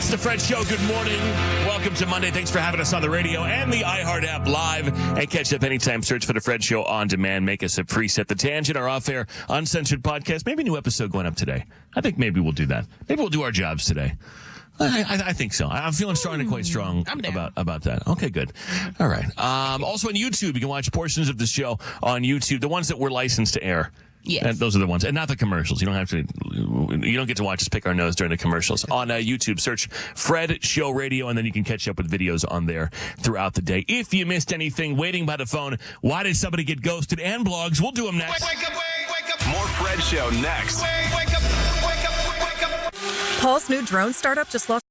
It's the Fred Show. Good morning. Welcome to Monday. Thanks for having us on the radio and the iHeart app live. And catch up anytime. Search for the Fred Show on demand. Make us a preset. The Tangent, our off-air, uncensored podcast. Maybe a new episode going up today. I think maybe we'll do that. Maybe we'll do our jobs today. I think so. I'm feeling strong and quite strong about that. Okay, good. All right. Also on YouTube, you can watch portions of the show on YouTube. The ones that we're licensed to air. Yes. Those are the ones, and not the commercials. You don't get to watch us pick our nose during the commercials. On YouTube, search Fred Show Radio, and then you can catch up with videos on there throughout the day. If you missed anything waiting by the phone, why did somebody get ghosted, and blogs, we'll do them next. Wake up. More Fred Show next. Wake up. Paul's new drone startup just lost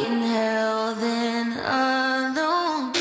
in hell than alone.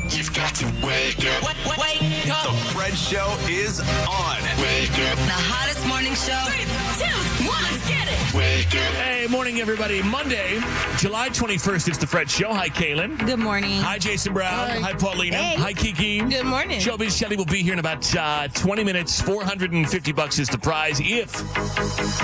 You've got to wake up. Wake up. The Fred Show is on. Wake up. The hottest morning show. 3, 2, 1, let's get it. Wake up. Hey, morning, everybody. Monday, July 21st. It's the Fred Show. Hi, Kaylin. Good morning. Hi, Jason Brown. Hi, Paulina. Hey. Hi, Kiki. Good morning. Showbiz Shelly will be here in about 20 minutes. $450 is the prize if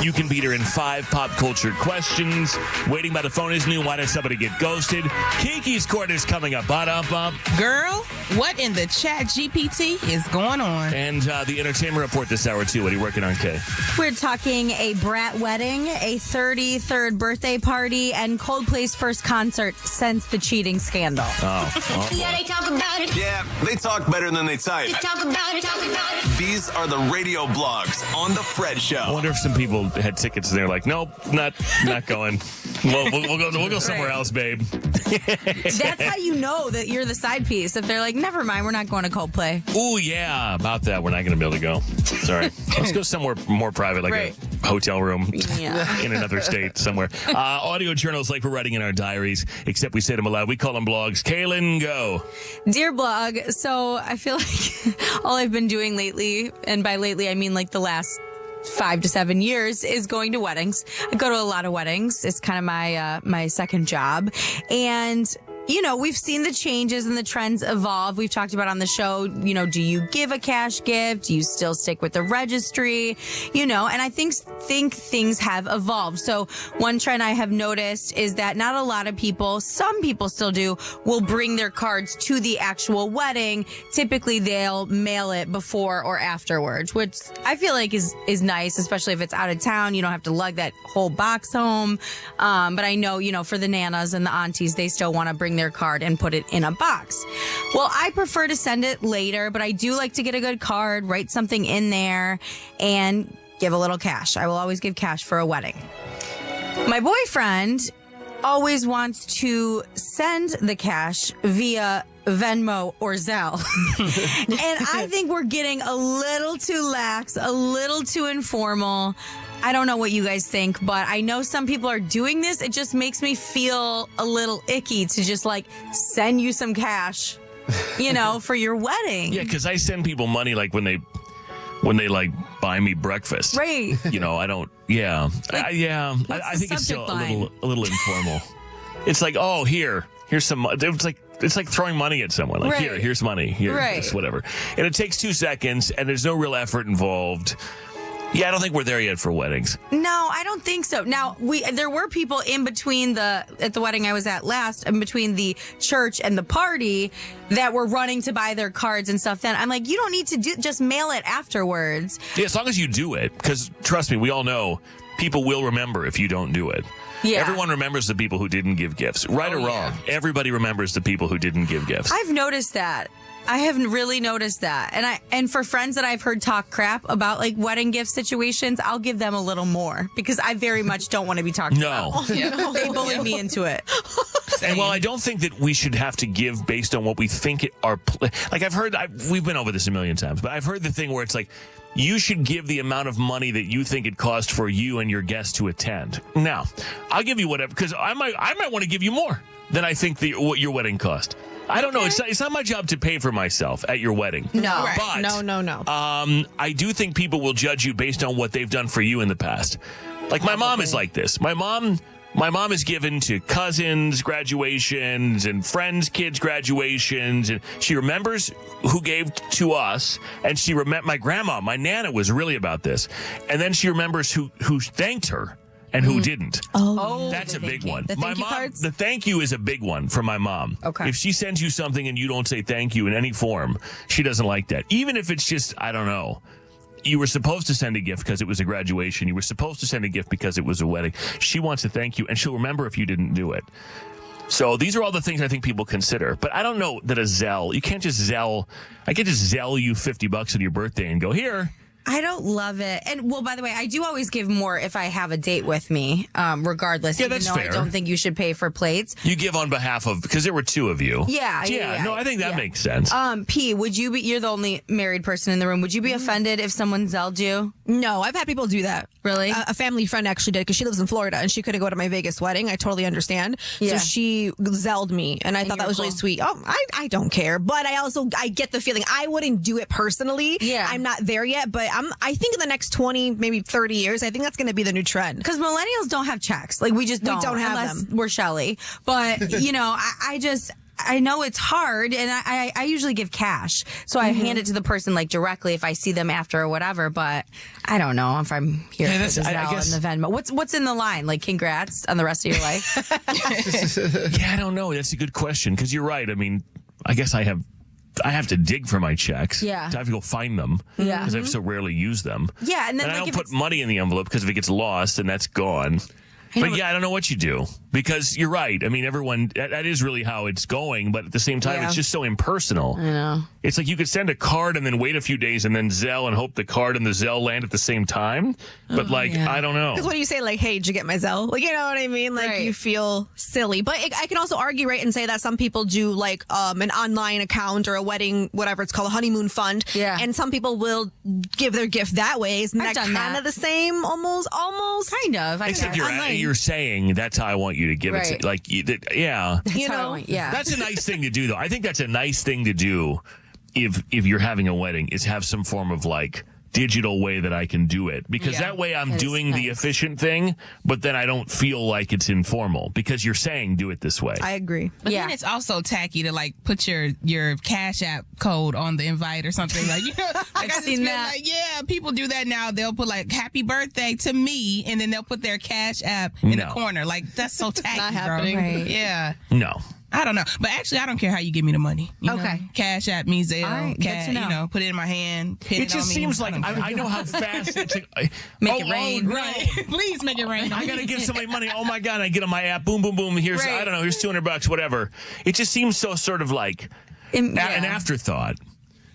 you can beat her in 5 pop culture questions. Waiting by the phone is new. Why does somebody get ghosted? Kiki's court is coming up. Ba-dum-bum. Girl, what in the chat GPT is going on? And the entertainment report this hour, too. What are you working on, Kay? We're talking a brat wedding, a 33rd birthday party, and Coldplay's first concert since the cheating scandal. Oh. Yeah, they talk about it. Yeah, they talk better than they type. They talk about it. Talk about it. These are the radio blogs on The Fred I Show. wonder if some people had tickets and they're like, nope, not going. We'll go somewhere else, babe. That's how you know that you're the side piece. If they're like, never mind, we're not going to Coldplay. Oh, yeah, about that. We're not going to be able to go. Sorry. Let's go somewhere more private, like Right. a hotel room Yeah. in another state somewhere. Audio journals like we're writing in our diaries, except we say them aloud. We call them blogs. Kaylin, go. Dear blog, so I feel like all I've been doing lately, and by lately I mean like the last 5 to 7 years, is going to weddings. I go to a lot of weddings. It's kind of my second job. And you know, we've seen the changes and the trends evolve. We've talked about on the show, you know, do you give a cash gift? Do you still stick with the registry? You know, and I think things have evolved. So one trend I have noticed is that not a lot of people, some people still do, will bring their cards to the actual wedding. Typically they'll mail it before or afterwards, which I feel like is nice, especially if it's out of town. You don't have to lug that whole box home. But I know, you know, for the nanas and the aunties, they still want to bring their card and put it in a box. Well, I prefer to send it later, but I do like to get a good card, write something in there, and give a little cash. I will always give cash for a wedding. My boyfriend always wants to send the cash via Venmo or Zelle. And I think we're getting a little too lax, a little too informal. I don't know what you guys think, but I know some people are doing this. It just makes me feel a little icky to just like send you some cash, you know, for your wedding. Yeah, because I send people money like when they like buy me breakfast. Right. You know, I don't. Yeah. Like, I the think it's still subject line? a little informal. It's like, oh, here's some. It's like throwing money at someone. Like, Right. here's money. Here, Right. it's whatever. And it takes 2 seconds, and there's no real effort involved. Yeah, I don't think we're there yet for weddings. No, I don't think so. Now, there were people in between at the wedding I was at last, in between the church and the party, that were running to buy their cards and stuff. Then I'm like, you don't need to just mail it afterwards. Yeah, as long as you do it, because trust me, we all know people will remember if you don't do it. Yeah. Everyone remembers the people who didn't give gifts, right or wrong. Everybody remembers the people who didn't give gifts. I've noticed that. I have really noticed that. And for friends that I've heard talk crap about like wedding gift situations, I'll give them a little more because I very much don't want to be talked about. No. They bullied me into it. And while I don't think that we should have to give based on what we think like we've been over this a million times, but I've heard the thing where it's like, you should give the amount of money that you think it cost for you and your guests to attend. Now, I'll give you whatever, because I might want to give you more than I think what your wedding cost. I don't know. It's not my job to pay for myself at your wedding. No. Right. But, No. I do think people will judge you based on what they've done for you in the past. Like my mom is like this. My mom is given to cousins' graduations and friends' kids' graduations, and she remembers who gave to us, and she my grandma, my Nana was really about this. And then she remembers who thanked her and who didn't. Oh, That's a big one. The thank you cards? The thank you is a big one for my mom. Okay. If she sends you something and you don't say thank you in any form, she doesn't like that. Even if it's just, I don't know, you were supposed to send a gift because it was a graduation. You were supposed to send a gift because it was a wedding. She wants to thank you, and she'll remember if you didn't do it. So these are all the things I think people consider. But I don't know that a Zelle, you can't just Zelle, I can't just Zelle you $50 on your birthday and go, here. I don't love it. And, well, by the way, I do always give more if I have a date with me, regardless. Yeah, even that's though fair. I don't think you should pay for plates. You give on behalf of, because there were two of you. Yeah. No, I think that makes sense. P, would you be, you're the only married person in the room. Would you be offended if someone Zelled you? No, I've had people do that. Really? A family friend actually did because she lives in Florida and she couldn't go to my Vegas wedding. I totally understand. Yeah. So she Zelled me and I thought that was really cool. sweet. Oh, I don't care. But I get the feeling I wouldn't do it personally. Yeah. I'm not there yet, but I think in the next 20, maybe 30 years, I think that's going to be the new trend. Because millennials don't have checks. Like, we just don't. We don't have unless them. we're Shelly. But, I know it's hard, and I usually give cash. So I hand it to the person, like, directly if I see them after or whatever. But I don't know if I'm here for the Zelle and the Venmo. What's in the line? Like, congrats on the rest of your life? Yeah, I don't know. That's a good question, because you're right. I mean, I guess I have to dig for my checks. Yeah. I have to go find them. Yeah. Because I've so rarely used them. Yeah, and then, I like, don't if put it's- money in the envelope because if it gets lost, then that's gone. But yeah, I don't know what you do because you're right. I mean, that is really how it's going. But at the same time, it's just so impersonal. I know. It's like you could send a card and then wait a few days and then Zelle and hope the card and the Zelle land at the same time. But I don't know. Because what do you say, like, hey, did you get my Zelle? Like, you know what I mean? Like, Right. you feel silly. But I can also argue, right, and say that some people do, like, an online account or a wedding, whatever it's called, a honeymoon fund. Yeah. And some people will give their gift that way. Isn't I've that done kind that. of the same? Almost? Kind of. Except Online. you're saying that's how I want you to give it. Right. To, like, yeah. That's you how I know, want- yeah. That's a nice thing to do, though. I think that's a nice thing to do if you're having a wedding, is have some form of like digital way that I can do it, because that way I'm doing the efficient thing, but then I don't feel like it's informal because you're saying do it this way. I agree. But then it's also tacky to like put your Cash App code on the invite or something like I just seen feel that. like people do that now. They'll put like happy birthday to me and then they'll put their Cash App in the corner. Like that's so tacky, Not bro. happening. Right. Yeah. No. I don't know. But actually I don't care how you give me the money. You Okay. know? Cash App me, Zelle, All right, good to know. put it in my hand, pin It it on just me. seems like don't care. I know how fast it's like, Make it rain. Right. Please make it rain. I gotta give somebody money. Oh my god! I get on my app. Boom, boom, boom. Here's Right. I don't know. Here's $200. Whatever. It just seems so sort of like an afterthought.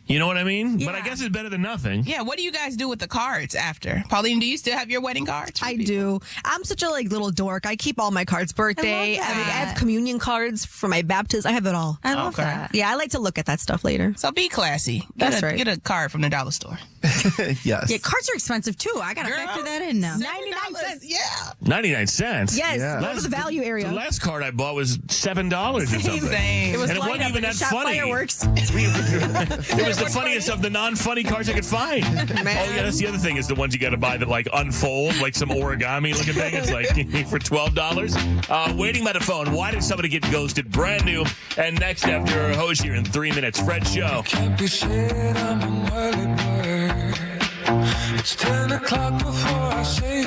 You know what I mean? But I guess it's better than nothing. Yeah, what do you guys do with the cards after? Pauline, do you still have your wedding cards? I do. I'm such a little dork. I keep all my cards. Birthday. I love I have that. communion cards for my baptism. I have it all. I love that. Yeah, I like to look at that stuff later. So be classy. That's right. Get a card from the dollar store. Yes. Yeah, cards are expensive too. I gotta factor that in now. 99 cents. Yeah. 99 cents. Yes, Yeah. go to the value area. The last card I bought was $7 or something. Same. It was And it light wasn't up even and that shot funny. Fireworks. It was the funniest of the non-funny cards I could find. Oh yeah, that's the other thing is the ones you got to buy that like unfold, like some origami looking thing. It's like for $12. Waiting by the phone. Why did somebody get ghosted? Brand new. And next after Hosier in 3 minutes, Fred Show. Can't be said I'm an early bird. It's 10 o'clock before I say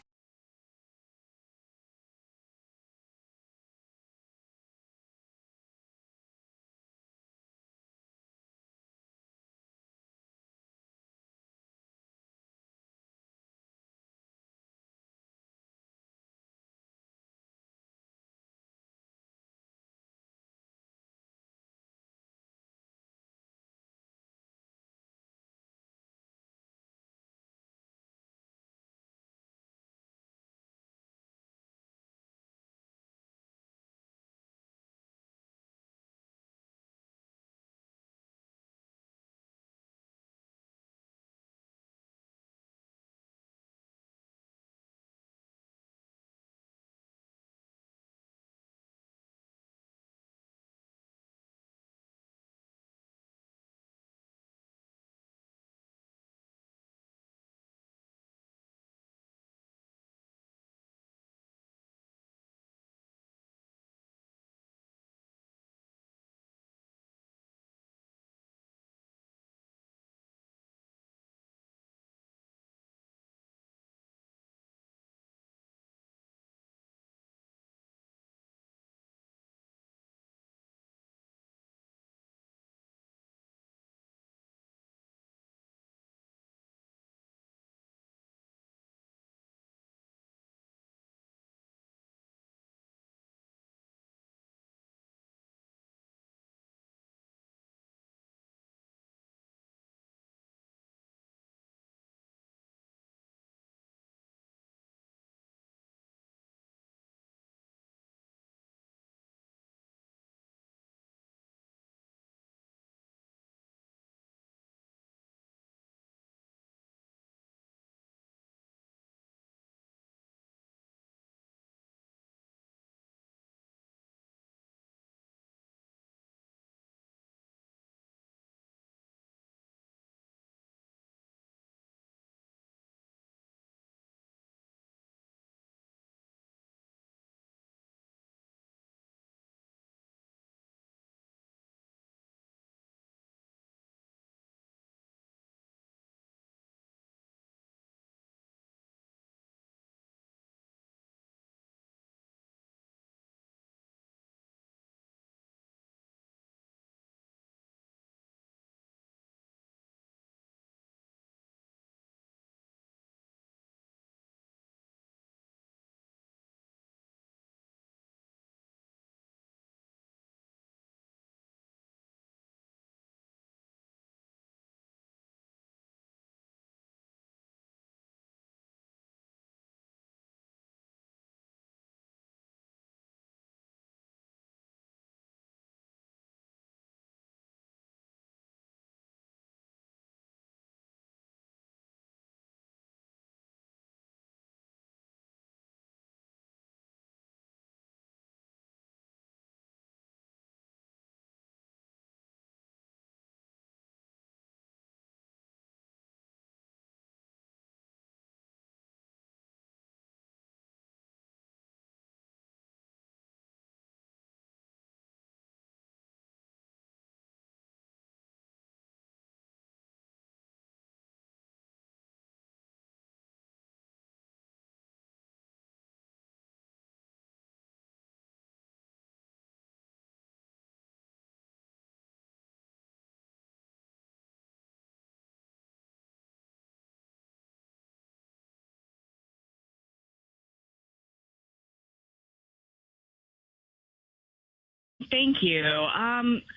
Thank you.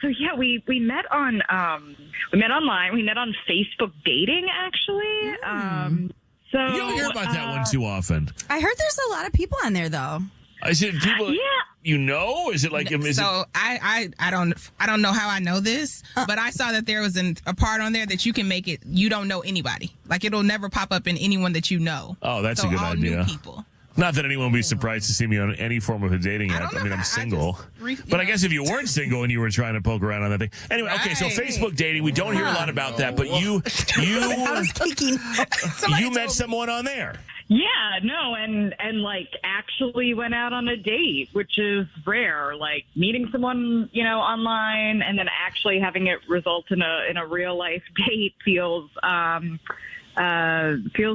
So yeah, we met on online. We met on Facebook dating, actually. So You don't hear about that one too often. I heard there's a lot of people on there, though. Is it people Yeah. you know? Is it like So I don't know how I know this, but I saw that there was a part on there that you can make it. You don't know anybody. Like it'll never pop up in anyone that you know. Oh, that's So a good all idea. New people. Not that anyone would be surprised to see me on any form of a dating app. I mean, I'm single. But I guess if you weren't single and you were trying to poke around on that thing. Anyway, okay, so Facebook dating, we don't hear a lot about that, but you How does Kiki know? you met someone on there. Yeah, no, and like actually went out on a date, which is rare. Like meeting someone, online and then actually having it result in a real life date feels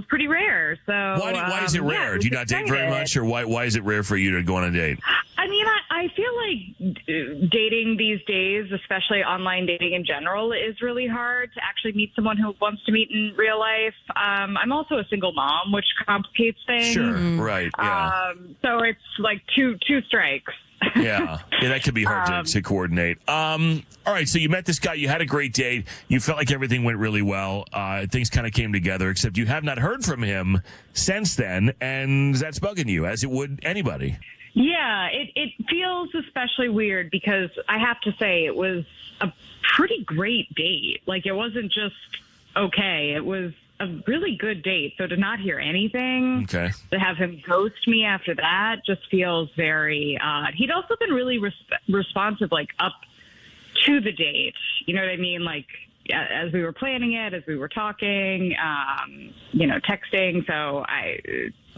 pretty rare. So Why is it rare? Yeah, Do you not date very much, or why is it rare for you to go on a date? I mean, I feel like dating these days, especially online dating in general, is really hard to actually meet someone who wants to meet in real life. I'm also a single mom, which complicates things. Sure, right, yeah. So it's like two strikes. Yeah, that could be hard to coordinate. All right, so you met this guy. You had a great date. You felt like everything went really well. Things kind of came together, except you have not heard from him since then, and that's bugging you, as it would anybody. Yeah, it feels especially weird because I have to say it was a pretty great date. Like, it wasn't just okay. It was a really good date. So to not hear anything, okay, to have him ghost me after that just feels very odd. He'd also been really responsive, like up to the date. You know what I mean? Like as we were planning it, as we were talking, texting. So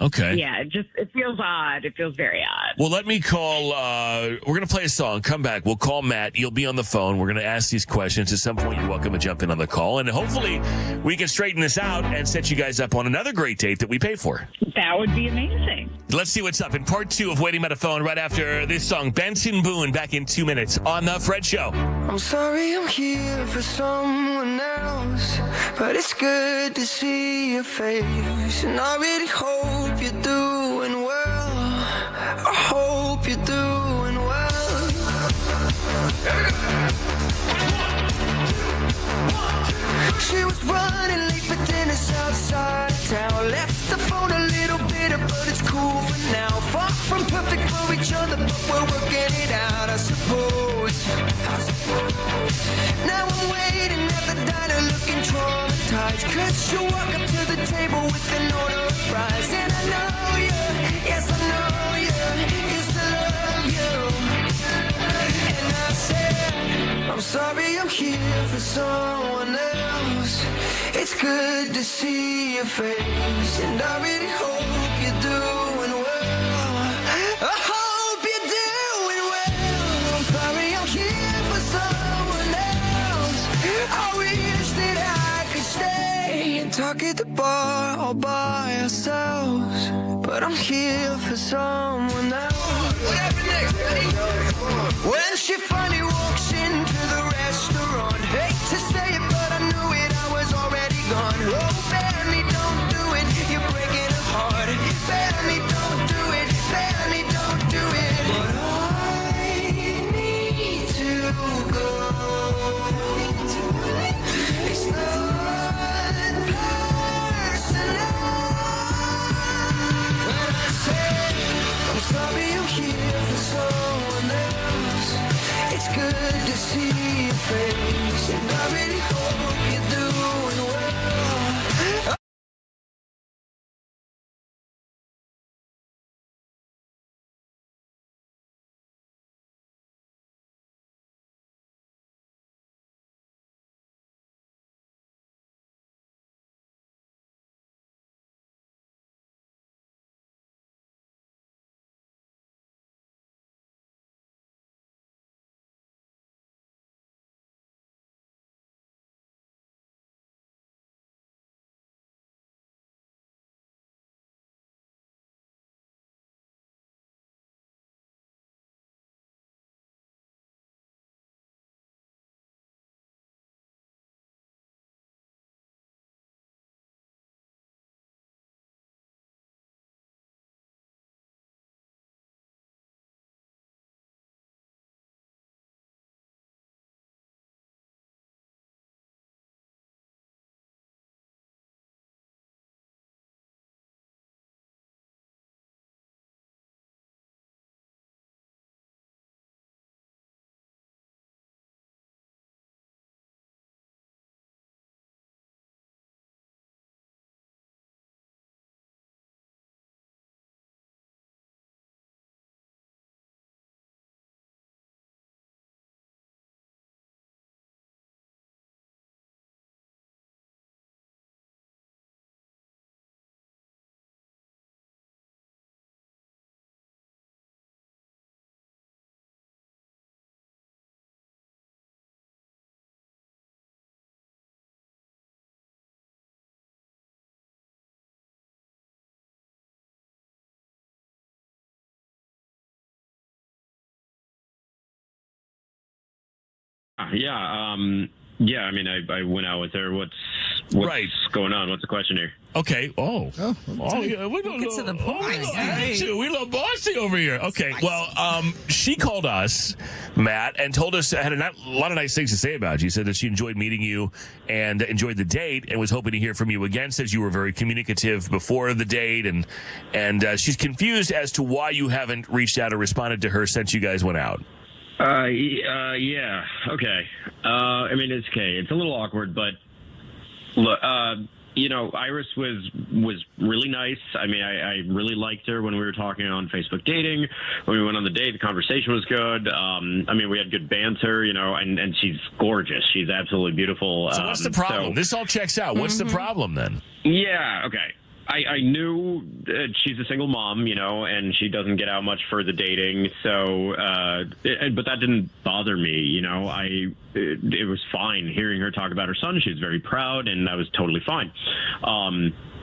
Okay. Yeah, it feels odd. It feels very odd. Well, let me call. We're going to play a song. Come back. We'll call Matt. You'll be on the phone. We're going to ask these questions. At some point, you're welcome to jump in on the call. And hopefully, we can straighten this out and set you guys up on another great date that we pay for. That would be amazing. Let's see what's up in part 2 of Waiting by the Phone right after this song. Benson Boone back in 2 minutes on The Fred Show. I'm sorry I'm here for someone else, but it's good to see your face. And I really hope you're doing well. I hope you're doing well. She was running late for dinner outside town. Left the phone a little bitter, but it's cool for now. Far from perfect for each other, but we're working it out, I suppose. Now I'm waiting at the diner looking traumatized, 'cause she'll walk up to the table with an order of fries. And I know you, yes I know you, used to love you. And I said, I'm sorry I'm here for someone else. It's good to see your face, and I really hope you're doing well. I hope you're doing well. I'm sorry I'm here for someone else. I wish that I could stay and talk at the bar all by ourselves, but I'm here for someone else. What happened next, buddy? When she finally walks into the restaurant, hate to say it, but I knew it, I was already gone. Oh, Benny, don't do it, you're breaking her heart. Benny, don't do it, Benny, don't do it. But I need to go. It's not personal. When I say I'm sorry I'm here for someone else, it's good to see your face, and I really hope you're doing well. Yeah, I mean, I went out with her. What's going on? What's the question here? Okay. Yeah, we don't Get to the point. We love bossy over here. Okay. Well, she called us, Matt, and told us had a lot of nice things to say about you. She said that she enjoyed meeting you and enjoyed the date, and was hoping to hear from you again. Says you were very communicative before the date, and she's confused as to why you haven't reached out or responded to her since you guys went out. Yeah. Okay. I mean, it's okay. It's a little awkward, but look, Iris was really nice. I mean, I really liked her when we were talking on Facebook dating. When we went on the date, the conversation was good. I mean, we had good banter, and she's gorgeous. She's absolutely beautiful. So what's the problem? This all checks out. What's the problem then? Yeah. Okay. I knew she's a single mom, and she doesn't get out much for the dating. So, but that didn't bother me. It was fine hearing her talk about her son. She was very proud, and that was totally fine.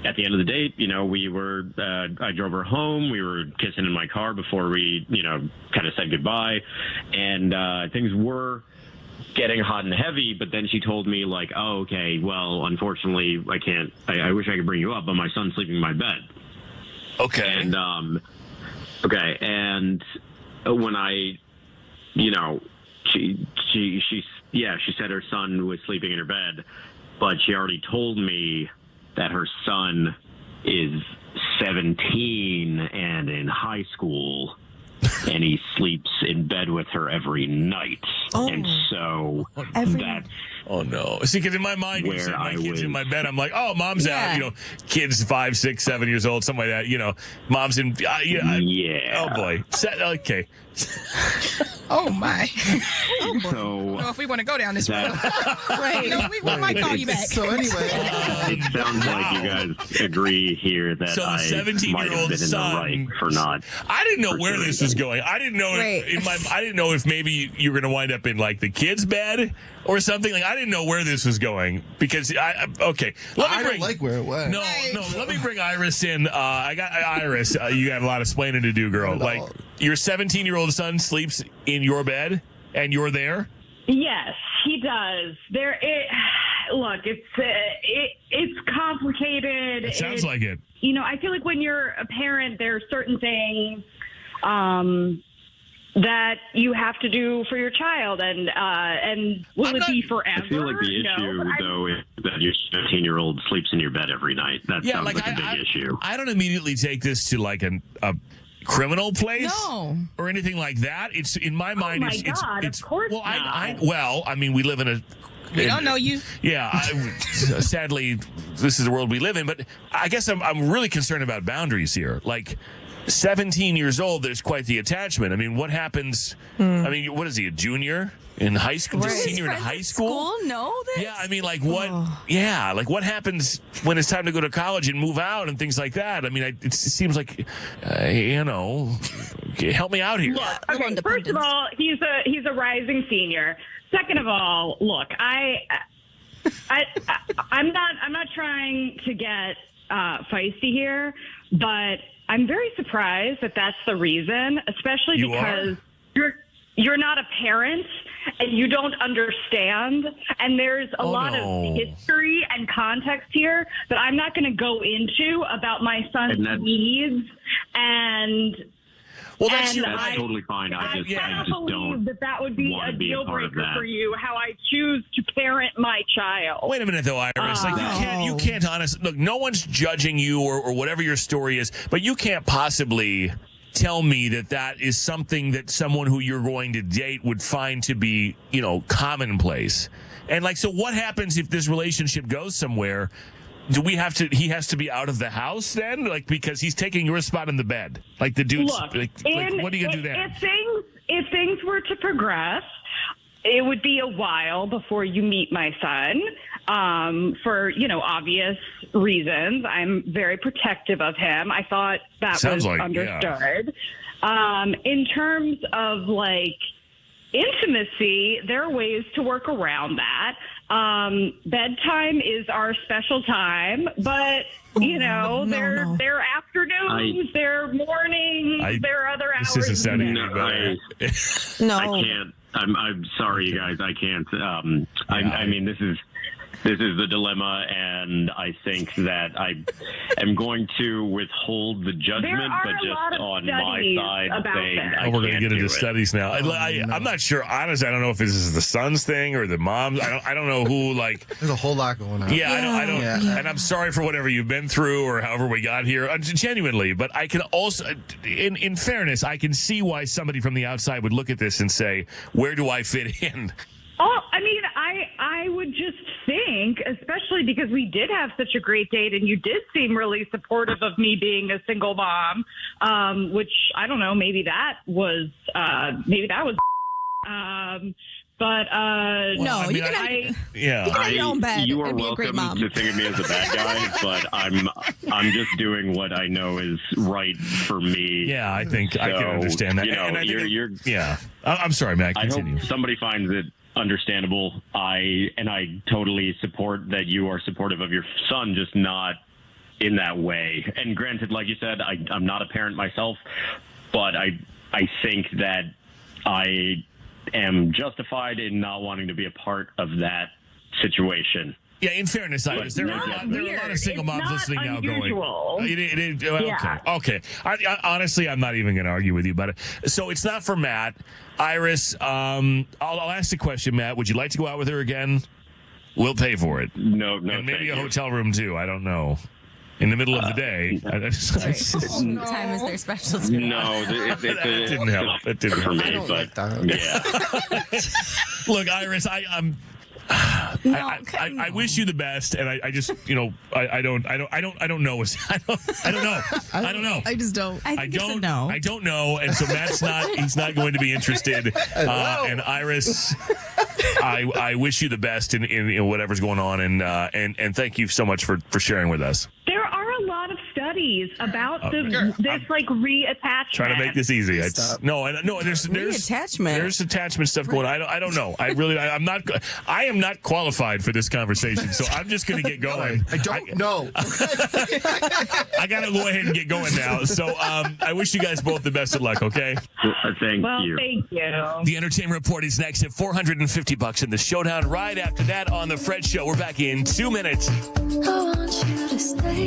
At the end of the date, I drove her home. We were kissing in my car before we, kind of said goodbye, and things were getting hot and heavy, but then she told me oh, okay, well, unfortunately I can't, I wish I could bring you up, but my son's sleeping in my bed. Okay. And and when I she said her son was sleeping in her bed, but she already told me that her son is 17 and in high school, and he sleeps in bed with her every night. And so that's... Oh, no. See, because in my mind, you said my kid's in my bed. I'm like, oh, mom's out. Kids 5, 6, 7 years old, something like that. Mom's in... Oh, boy. Okay. Oh, my. Oh, boy. So, if we want to go down this road. Right. We might call you back. So anyway. It sounds like you guys agree here that so I might have been in the right for not... I didn't know where this was going. I didn't know I didn't know if maybe you were going to wind up in the kid's bed or something. I didn't know where this was going because I don't like where it went. No, let me bring Iris in. I got Iris. You got a lot of explaining to do, girl. Your 17-year-old son sleeps in your bed and you're there? Yes, he does. Look, it's complicated. It sounds like it. I feel like when you're a parent, there are certain things that you have to do for your child, and will it be forever? I feel like the issue, though, is that your 17-year-old sleeps in your bed every night. That sounds like a big issue. I don't immediately take this to a criminal place or anything like that. It's in my mind. Oh my God! Of course not. I mean, we live in a. We don't know you. Yeah, sadly, this is the world we live in. But I guess I'm really concerned about boundaries here. 17 years old, there's quite the attachment. I mean, what happens? I mean, what is he, a junior in high school? Right. Senior in high school? Know this? Yeah, I mean, what? Yeah, what happens when it's time to go to college and move out and things like that? I mean, it seems like, help me out here. Look, okay, first of all, he's a rising senior. Second of all, look, I'm not trying to get feisty here, but I'm very surprised that that's the reason, especially because you're not a parent and you don't understand. And there's a lot of history and context here that I'm not going to go into about my son's needs. Well, that's totally fine. I just believe that would be a deal breaker for you, how I choose to parent my child. Wait a minute, though, Iris. You can't honestly look. No one's judging you or whatever your story is, but you can't possibly tell me that is something that someone who you're going to date would find to be, commonplace. And so what happens if this relationship goes somewhere? Do we have to? He has to be out of the house then, because he's taking your spot in the bed. The dude's. Look, what are you gonna do then? If things were to progress, it would be a while before you meet my son. For obvious reasons, I'm very protective of him. I thought that was understood. Yeah. In terms of intimacy, there are ways to work around that. Bedtime is our special time, but there are afternoons, there are mornings, there are other hours. This isn't sounding any better. I I'm sorry, you guys. I can't. I mean, this is the dilemma, and I think that I am going to withhold the judgment, but just on my side, saying we're going to get into studies now. I'm not sure. Honestly, I don't know if this is the son's thing or the mom's. I don't know who. Like, there's a whole lot going on. Yeah, I don't. And I'm sorry for whatever you've been through or however we got here. Genuinely, but I can also, in fairness, I can see why somebody from the outside would look at this and say, "Where do I fit in?" Oh, I mean, I would just think, especially because we did have such a great date and you did seem really supportive of me being a single mom, which I don't know, maybe that was, but no, you can have your own bed. You are and be a great welcome mom. to think of me as a bad guy, but I'm just doing what I know is right for me. Yeah, I think I can understand that. You know, and I think I'm sorry, Matt. Continue. I hope somebody finds it understandable. I totally support that you are supportive of your son, just not in that way. And granted, like you said, I'm not a parent myself, but I think that I am justified in not wanting to be a part of that situation. Yeah, in fairness, Iris, there are a lot of single moms listening now going, okay. Honestly, I'm not even going to argue with you about it. So it's not for Matt. Iris, I'll ask the question, Matt. Would you like to go out with her again? We'll pay for it. No, and maybe a hotel room, too. I don't know. In the middle of the day. Time is their specialty. No, it didn't help. It didn't for me, like that. Yeah. Look, Iris, I wish you the best, and I just, I don't know. I don't know. I just don't. I don't know, and so Matt's he's not going to be interested. And Iris, I wish you the best in whatever's going on, and thank you so much for sharing with us. There are a lot of studies about this reattachment. Trying to make this easy. There's reattachment. There's attachment stuff going on. I don't know. I am not qualified for this conversation, so I'm just going to get going. I don't know. I got to go ahead and get going now. So I wish you guys both the best of luck, okay? Thank you. Thank you. The Entertainment Report is next at $450 in the Showdown. Right after that on The Fred Show. We're back in 2 minutes. I want you to stay.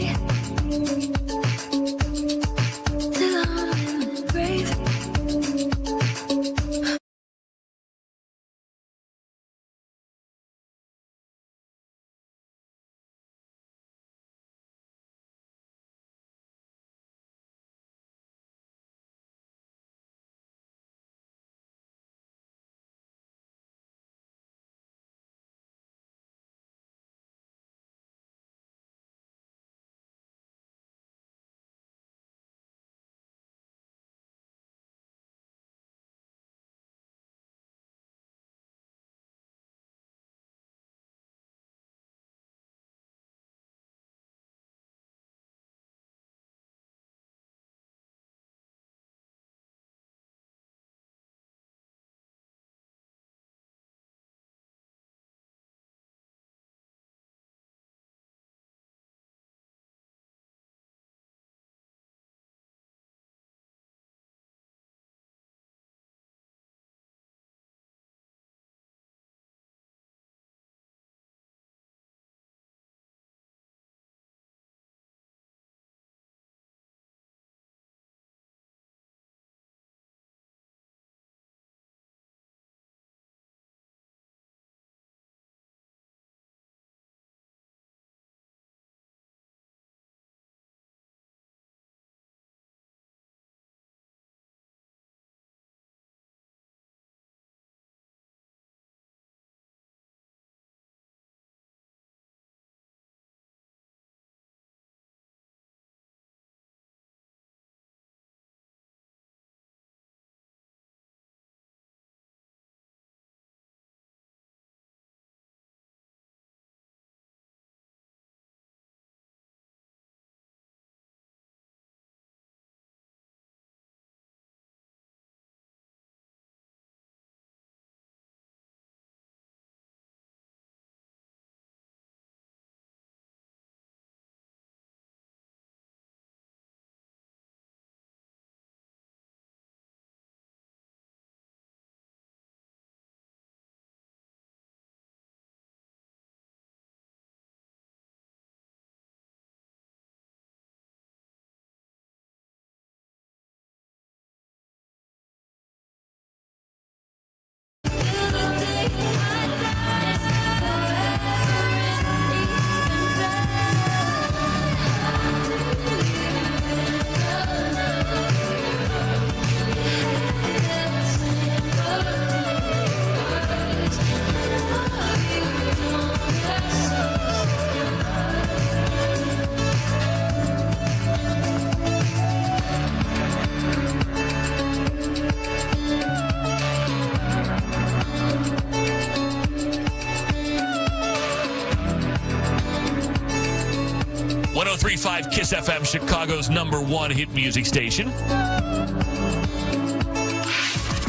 103.5 Kiss FM, Chicago's #1 hit music station.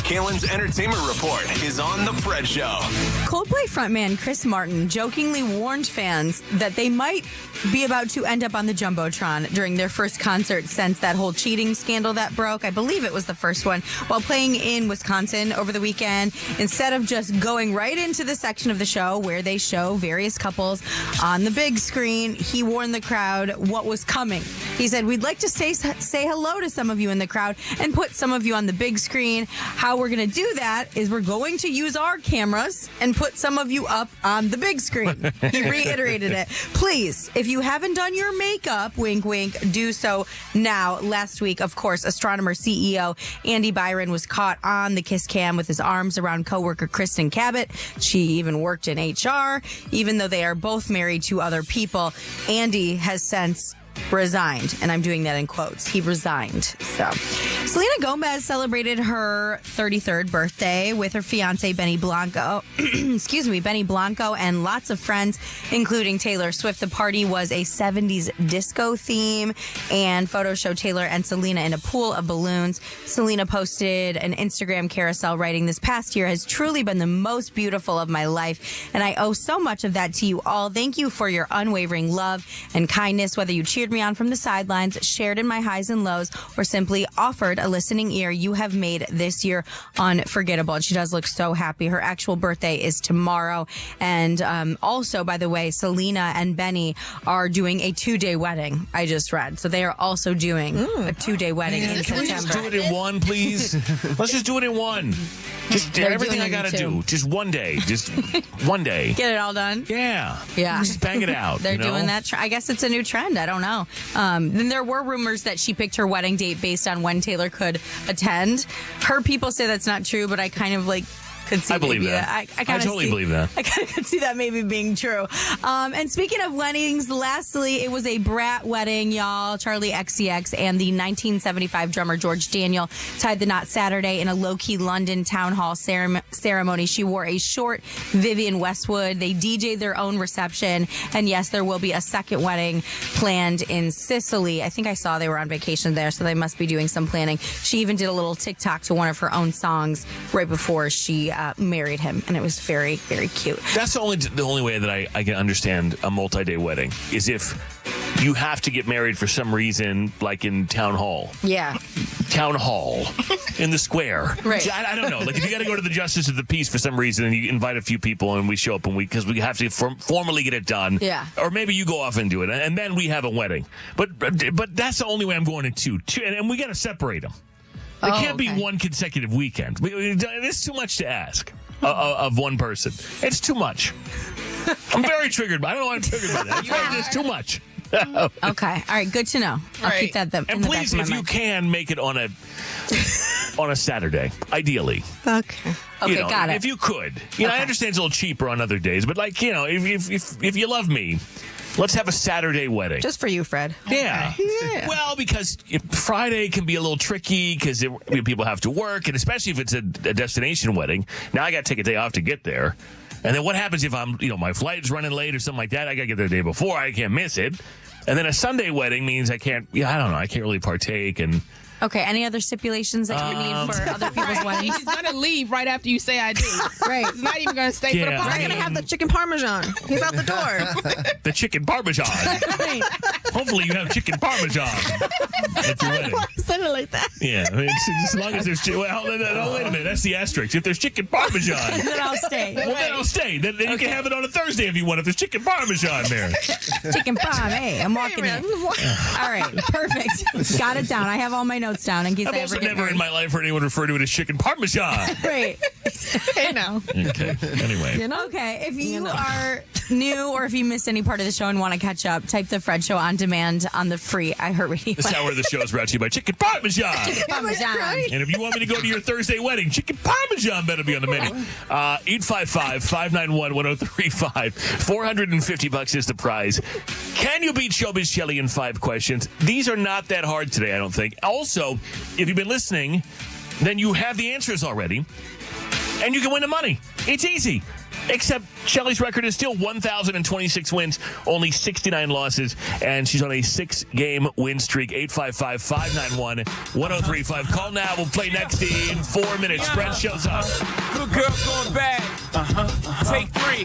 Kalen's entertainment report is on The Fred Show. Coldplay frontman Chris Martin jokingly warned fans that they might be about to end up on the Jumbotron during their first concert since that whole cheating scandal that broke. I believe it was the first one. While playing in Wisconsin over the weekend, instead of just going right into the section of the show where they show various couples on the big screen, he warned the crowd what was coming. He said, "We'd like to say hello to some of you in the crowd and put some of you on the big screen. How we're going to do that is we're going to use our cameras and put some of you up on the big screen." He reiterated it. "Please, if you haven't done your makeup, wink, wink, do so now." Last week, of course, Astronomer CEO Andy Byron was caught on the Kiss Cam with his arms around coworker Kristen Cabot. She even worked in HR. Even though they are both married to other people, Andy has since resigned, and I'm doing that in quotes. He resigned. So, Selena Gomez celebrated her 33rd birthday with her fiance Benny Blanco. Benny Blanco and lots of friends, including Taylor Swift. The party was a 70s disco theme, and photos show Taylor and Selena in a pool of balloons. Selena posted an Instagram carousel writing, "This past year has truly been the most beautiful of my life, and I owe so much of that to you all. Thank you for your unwavering love and kindness, whether you cheered me on from the sidelines, shared in my highs and lows, or simply offered a listening ear. You have made this year unforgettable." And she does look so happy. Her actual birthday is tomorrow. And also, by the way, Selena and Benny are doing a 2-day wedding, I just read. So they are also doing a 2-day wedding in Can we September. just do it in one, please? Let's just do it in one. Just They're everything doing I got to it too. do. Just one day. Just one day. Get it all done? Yeah. Yeah. Just bang it out. They're you know? doing that. I guess it's a new trend. I don't know. Then there were rumors that she picked her wedding date based on when Taylor could attend. Her people say that's not true, but I kind of could see. I believe maybe that. I I totally believe that. I kind of could see that maybe being true. And speaking of weddings, lastly, it was a brat wedding, y'all. Charlie XCX and the 1975 drummer George Daniel tied the knot Saturday in a low-key London town hall ceremony. She wore a short Vivienne Westwood. They DJ'd their own reception. And yes, there will be a second wedding planned in Sicily. I think I saw they were on vacation there, so they must be doing some planning. She even did a little TikTok to one of her own songs right before she married him, and it was very, very cute. That's the only way that I can understand a multi-day wedding is if you have to get married for some reason, like in town hall. Yeah. Town hall in the square. Right. I don't know. Like if you got to go to the Justice of the Peace for some reason and you invite a few people and we show up and because we have to formally get it done. Yeah. Or maybe you go off and do it and then we have a wedding. But that's the only way I'm going to two. And we got to separate them. It can't be one consecutive weekend. It's too much to ask of one person. It's too much. I'm very triggered. I don't know why I'm triggered by that. It's too much. Okay. All right. Good to know. I'll keep that in And the please, back of my if you mind. can, make it on a Saturday, ideally. Okay. Okay, got it. If you could. I understand it's a little cheaper on other days, but if you love me, let's have a Saturday wedding. Just for you, Fred. Yeah. Yeah. Well, because Friday can be a little tricky because people have to work, and especially if it's a destination wedding. Now I got to take a day off to get there. And then what happens if my flight's running late or something like that? I got to get there the day before. I can't miss it. And then a Sunday wedding means I can't really partake. And Okay. Any other stipulations that you need for other people's weddings? He's going to leave right after you say I do. Right. He's not even going to stay for the Yeah. party. We're going to have the chicken parmesan. He's out the door. the chicken parmesan. Hopefully you have chicken parmesan at your wedding. Said it like that. Yeah. I mean, as long as there's wait a minute. That's the asterisk. If there's chicken parmesan, Then I'll stay. well, then I'll stay. Then you can have it on a Thursday if you want. If there's chicken parmesan there. Chicken parm. Hey, I'm walking in. All right. Perfect. Got it down. I have all my notes down in case I've I also ever get never in married. my life heard anyone refer to it as chicken parmesan. Right. Hey, now. Okay. Anyway. Okay, if you are new or if you missed any part of the show and want to catch up, type the Fred Show on demand on the free iHeartRadio. This hour of the show is brought to you by Chicken Parmesan. Parmesan. And if you want me to go to your Thursday wedding, Chicken Parmesan better be on the menu. 855-591-1035. $450 is the prize. Can you beat Showbiz Shelley in 5 questions? These are not that hard today, I don't think. Also, if you've been listening, then you have the answers already. And you can win the money. It's easy. Except Shelly's record is still 1,026 wins, only 69 losses, and she's on a 6-game win streak. 855-591-1035. Call now. We'll play next in 4 minutes. Fred shows up. Good girl going bad. Take 3.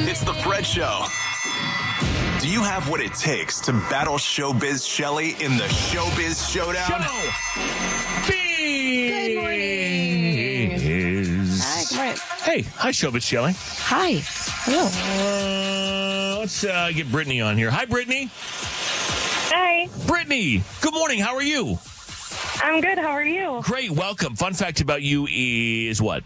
It's the Fred Show. Do you have what it takes to battle Showbiz Shelly in the Showbiz Showdown? Good morning. Hi, good morning. Hey, hi, Showbiz Shelly. Hi. Hello. Let's get Brittany on here. Hi, Brittany. Hi. Brittany, good morning. How are you? I'm good. How are you? Great. Welcome. Fun fact about you is what?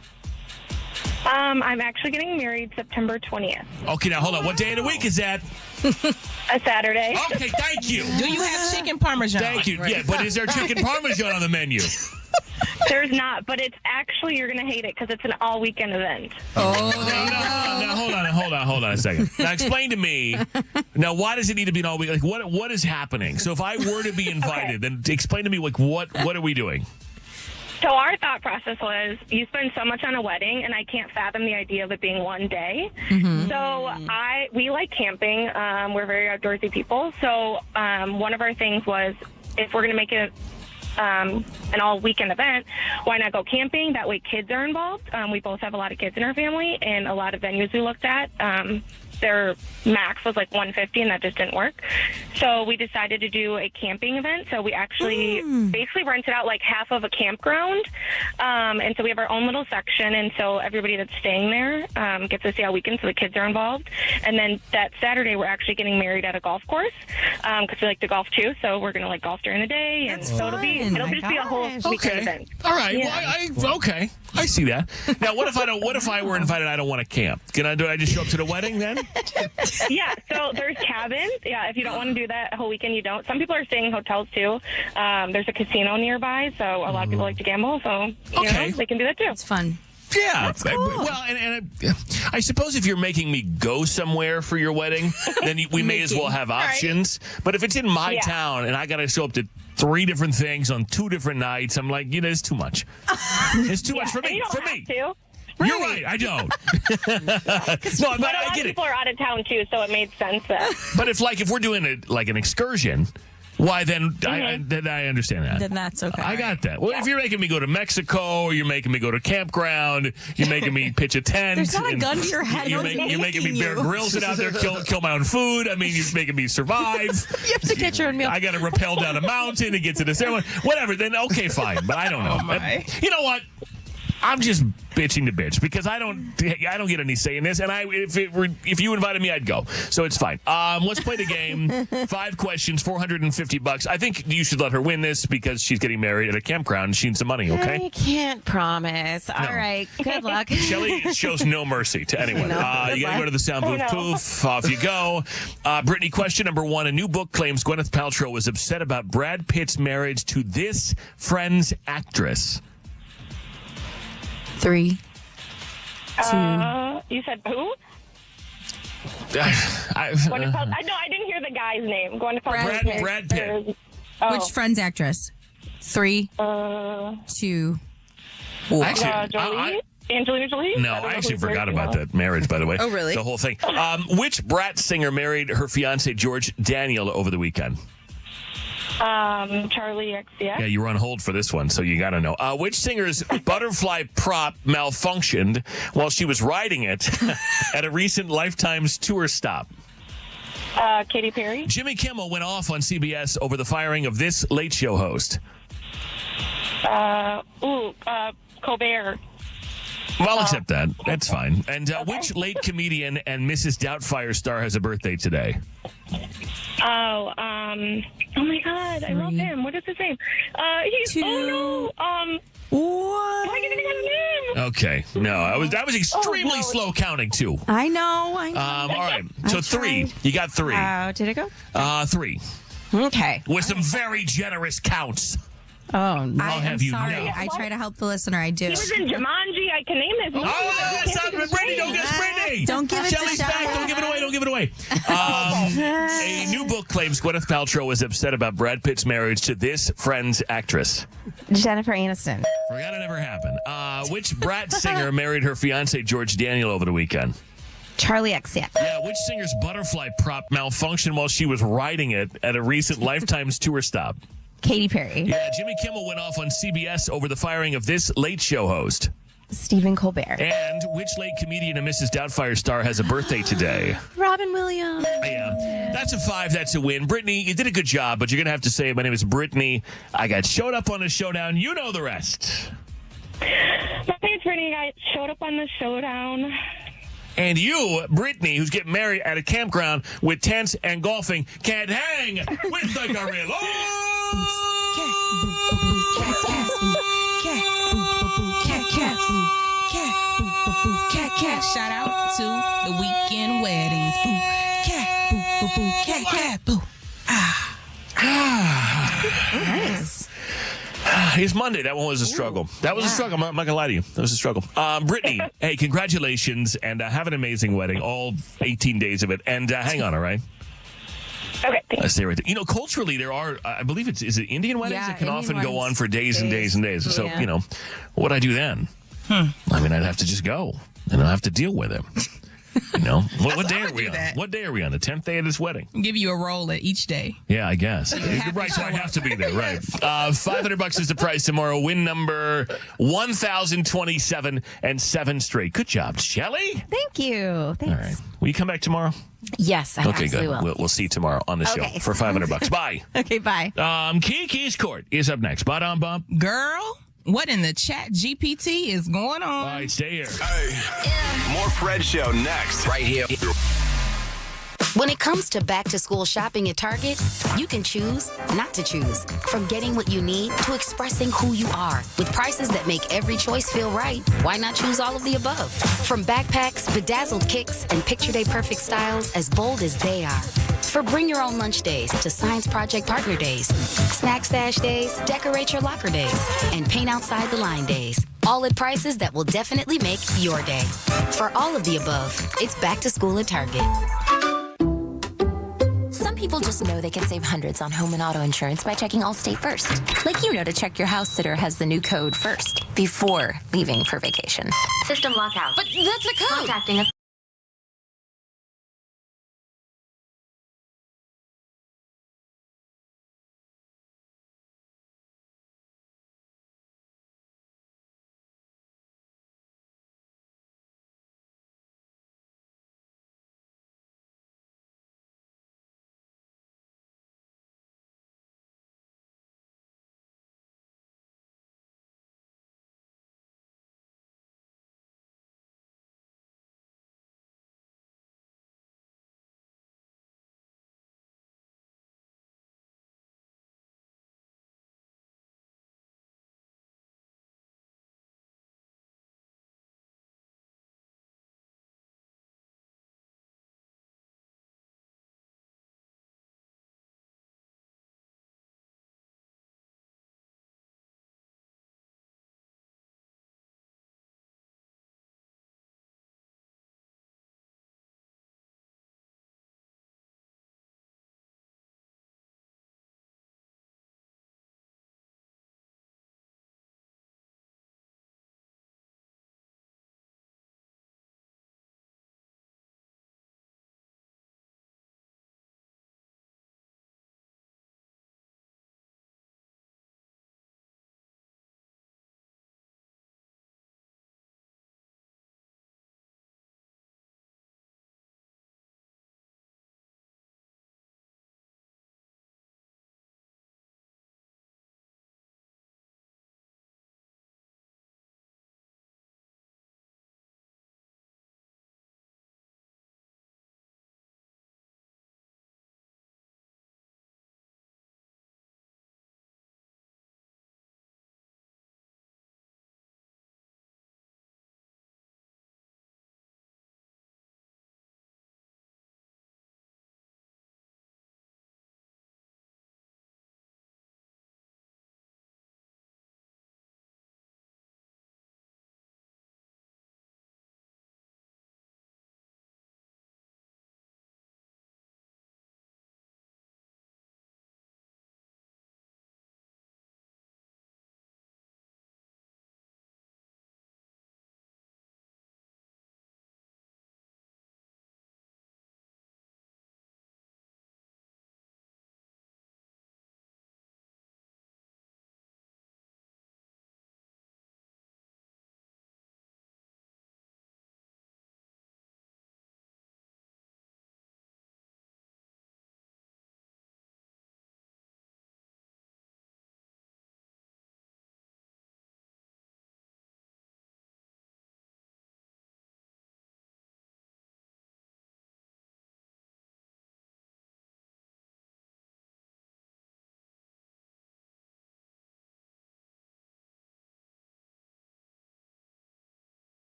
I'm actually getting married September 20th. Okay, now hold on. What day of the week is that? A Saturday. Okay, thank you. Do you have chicken parmesan? Thank you. Yeah, but is there chicken parmesan on the menu? There's not, but it's actually, you're going to hate it because it's an all weekend event. Oh, no, hold on a second. Now explain to me, now why does it need to be an all week? Like what is happening? So if I were to be invited, then explain to me like what are we doing? So our thought process was, you spend so much on a wedding, and I can't fathom the idea of it being one day. So we like camping. We're very outdoorsy people. So one of our things was, if we're going to make it an all-weekend event, why not go camping? That way kids are involved. We both have a lot of kids in our family, and a lot of venues we looked at, their max was like 150, and that just didn't work. So we decided to do a camping event. So we actually basically rented out like half of a campground. And so we have our own little section. And so everybody that's staying there gets to stay all weekend, so the kids are involved. And then that Saturday, we're actually getting married at a golf course because we like to golf too. So we're going to like golf during the day. And so it'll just be a whole weekend event. All right. Yeah. Well, okay. I see that. Now, what if I were invited and I don't want to camp? Do I just show up to the wedding then? Yeah, so there's cabins. Yeah, if you don't want to do that whole weekend, you don't. Some people are staying in hotels too. There's a casino nearby, so a lot of people like to gamble, so you know, they can do that too. It's fun. Yeah. That's cool. Well, and I suppose if you're making me go somewhere for your wedding, then we may as well have options. Right. But if it's in my town and I got to show up to 3 different things on 2 different nights, I'm like, it's too much. It's too much for me. You don't have to. You're right. I don't. No, but a lot of people are out of town too, so it made sense. But if we're doing an excursion, why then? I understand that. Then that's okay. I got that. Well, if you're making me go to Mexico, or you're making me go to campground, you're making me pitch a tent. There's not a gun to your head. You're making me Bear Grylls it out there, kill my own food. I mean, you're making me survive. You have to get your own meal. I got to rappel down a mountain to get to the ceremony. Whatever. Then okay, fine. But I don't know. You know what? I'm just bitching to bitch because I don't get any say in this, and if you invited me, I'd go. So it's fine. Let's play the game. 5 questions, $450. I think you should let her win this because she's getting married at a campground. She needs some money. Okay. I can't promise. All right. Good luck. Shelly shows no mercy to anyone. You got to go to the sound booth. Poof. Off you go. Brittany, question number 1. A new book claims Gwyneth Paltrow was upset about Brad Pitt's marriage to this Friends actress. 3, 2. You said who? I didn't hear the guy's name. Brad Pitt. Which Friends actress? 3, 2, 1. Jolie? Angelina Jolie? No, I actually forgot about that marriage, by the way. Oh, really? The whole thing. Which Brat singer married her fiance George Daniel over the weekend? Charlie XCX. Yeah, you were on hold for this one, so you got to know. Which singer's butterfly prop malfunctioned while she was riding it at a recent Lifetime's tour stop? Katy Perry. Jimmy Kimmel went off on CBS over the firing of this Late Show host. Colbert. Well, I'll accept that. That's fine. And which late comedian and Mrs. Doubtfire star has a birthday today? Oh my God, I love him. What is his name? What? Why didn't I have a name? Okay, no, I was extremely slow counting too. I know. All right, so 3. You got 3. Did it go? 3. Okay. With some very generous counts. Oh, no. I'm sorry. I try to help the listener. I do. He was in Jumanji. I can name his movie. Brittany, don't guess Brittany. Don't give it Shelly's to back. Shelly. Don't give it away. A new book claims Gwyneth Paltrow was upset about Brad Pitt's marriage to this Friends actress. Jennifer Aniston. Forgot it ever happened. Which Brat singer married her fiance George Daniel over the weekend? Charlie XCX. Yeah, which singer's butterfly prop malfunctioned while she was riding it at a recent Lifetime's tour stop? Katy Perry. Yeah, Jimmy Kimmel went off on CBS over the firing of this Late Show host. Stephen Colbert. And which late comedian and Mrs. Doubtfire star has a birthday today? Robin Williams. Yeah, that's a 5. That's a win. Brittany, you did a good job, but you're going to have to say, my name is Brittany. I got showed up on the showdown. You know the rest. My name's Brittany. I showed up on the showdown. And you, Brittany, who's getting married at a campground with tents and golfing, can't hang with the gorilla. Shout out to the weekend weddings. Boo, cat, boo, boo, boo, cat, cat, boo. Nice. It's Monday. That one was a struggle. That was a struggle. I'm not going to lie to you. That was a struggle. Brittany, hey, congratulations, and have an amazing wedding, all 18 days of it. And hang on, all right? Okay, thanks. Stay right there. You know, culturally, there are, I believe is it Indian weddings Yeah, that can Indian often go weddings. on for days and days and days. So, Yeah. you know, what would I do then? I mean, I'd have to just go and I'd have to deal with him. You know, what day I are would we do on? that. What day are we on? The 10th day of this wedding? Give you a role at each day. Yeah, I guess. have Right, to so I show have up. to be there, right. $500 is the prize tomorrow. Win number 1027 and 7 straight. Good job, Shelly. Thank you. All Thanks. right. Will you come back tomorrow? Yes, I Okay, absolutely good. will. We'll see you tomorrow on the show Okay, for $500. Bye. Okay, bye. Kiki's Court is up next. Bot on Bob. Girl, what in the chat GPT is going on? All right, stay here. More Fred Show next. Right here. When it comes to back to school shopping at Target, you can choose not to choose. From getting what you need to expressing who you are. With prices that make every choice feel right, why not choose all of the above? From backpacks, bedazzled kicks, and picture day perfect styles as bold as they are. For bring your own lunch days to science project partner days, snack stash days, decorate your locker days, and paint outside the line days. All at prices that will definitely make your day. For all of the above, it's back to school at Target. Some people just know they can save hundreds on home and auto insurance by checking Allstate first. Like you know to check your house sitter has the new code first before leaving for vacation. System lockout. But that's the code. Contacting a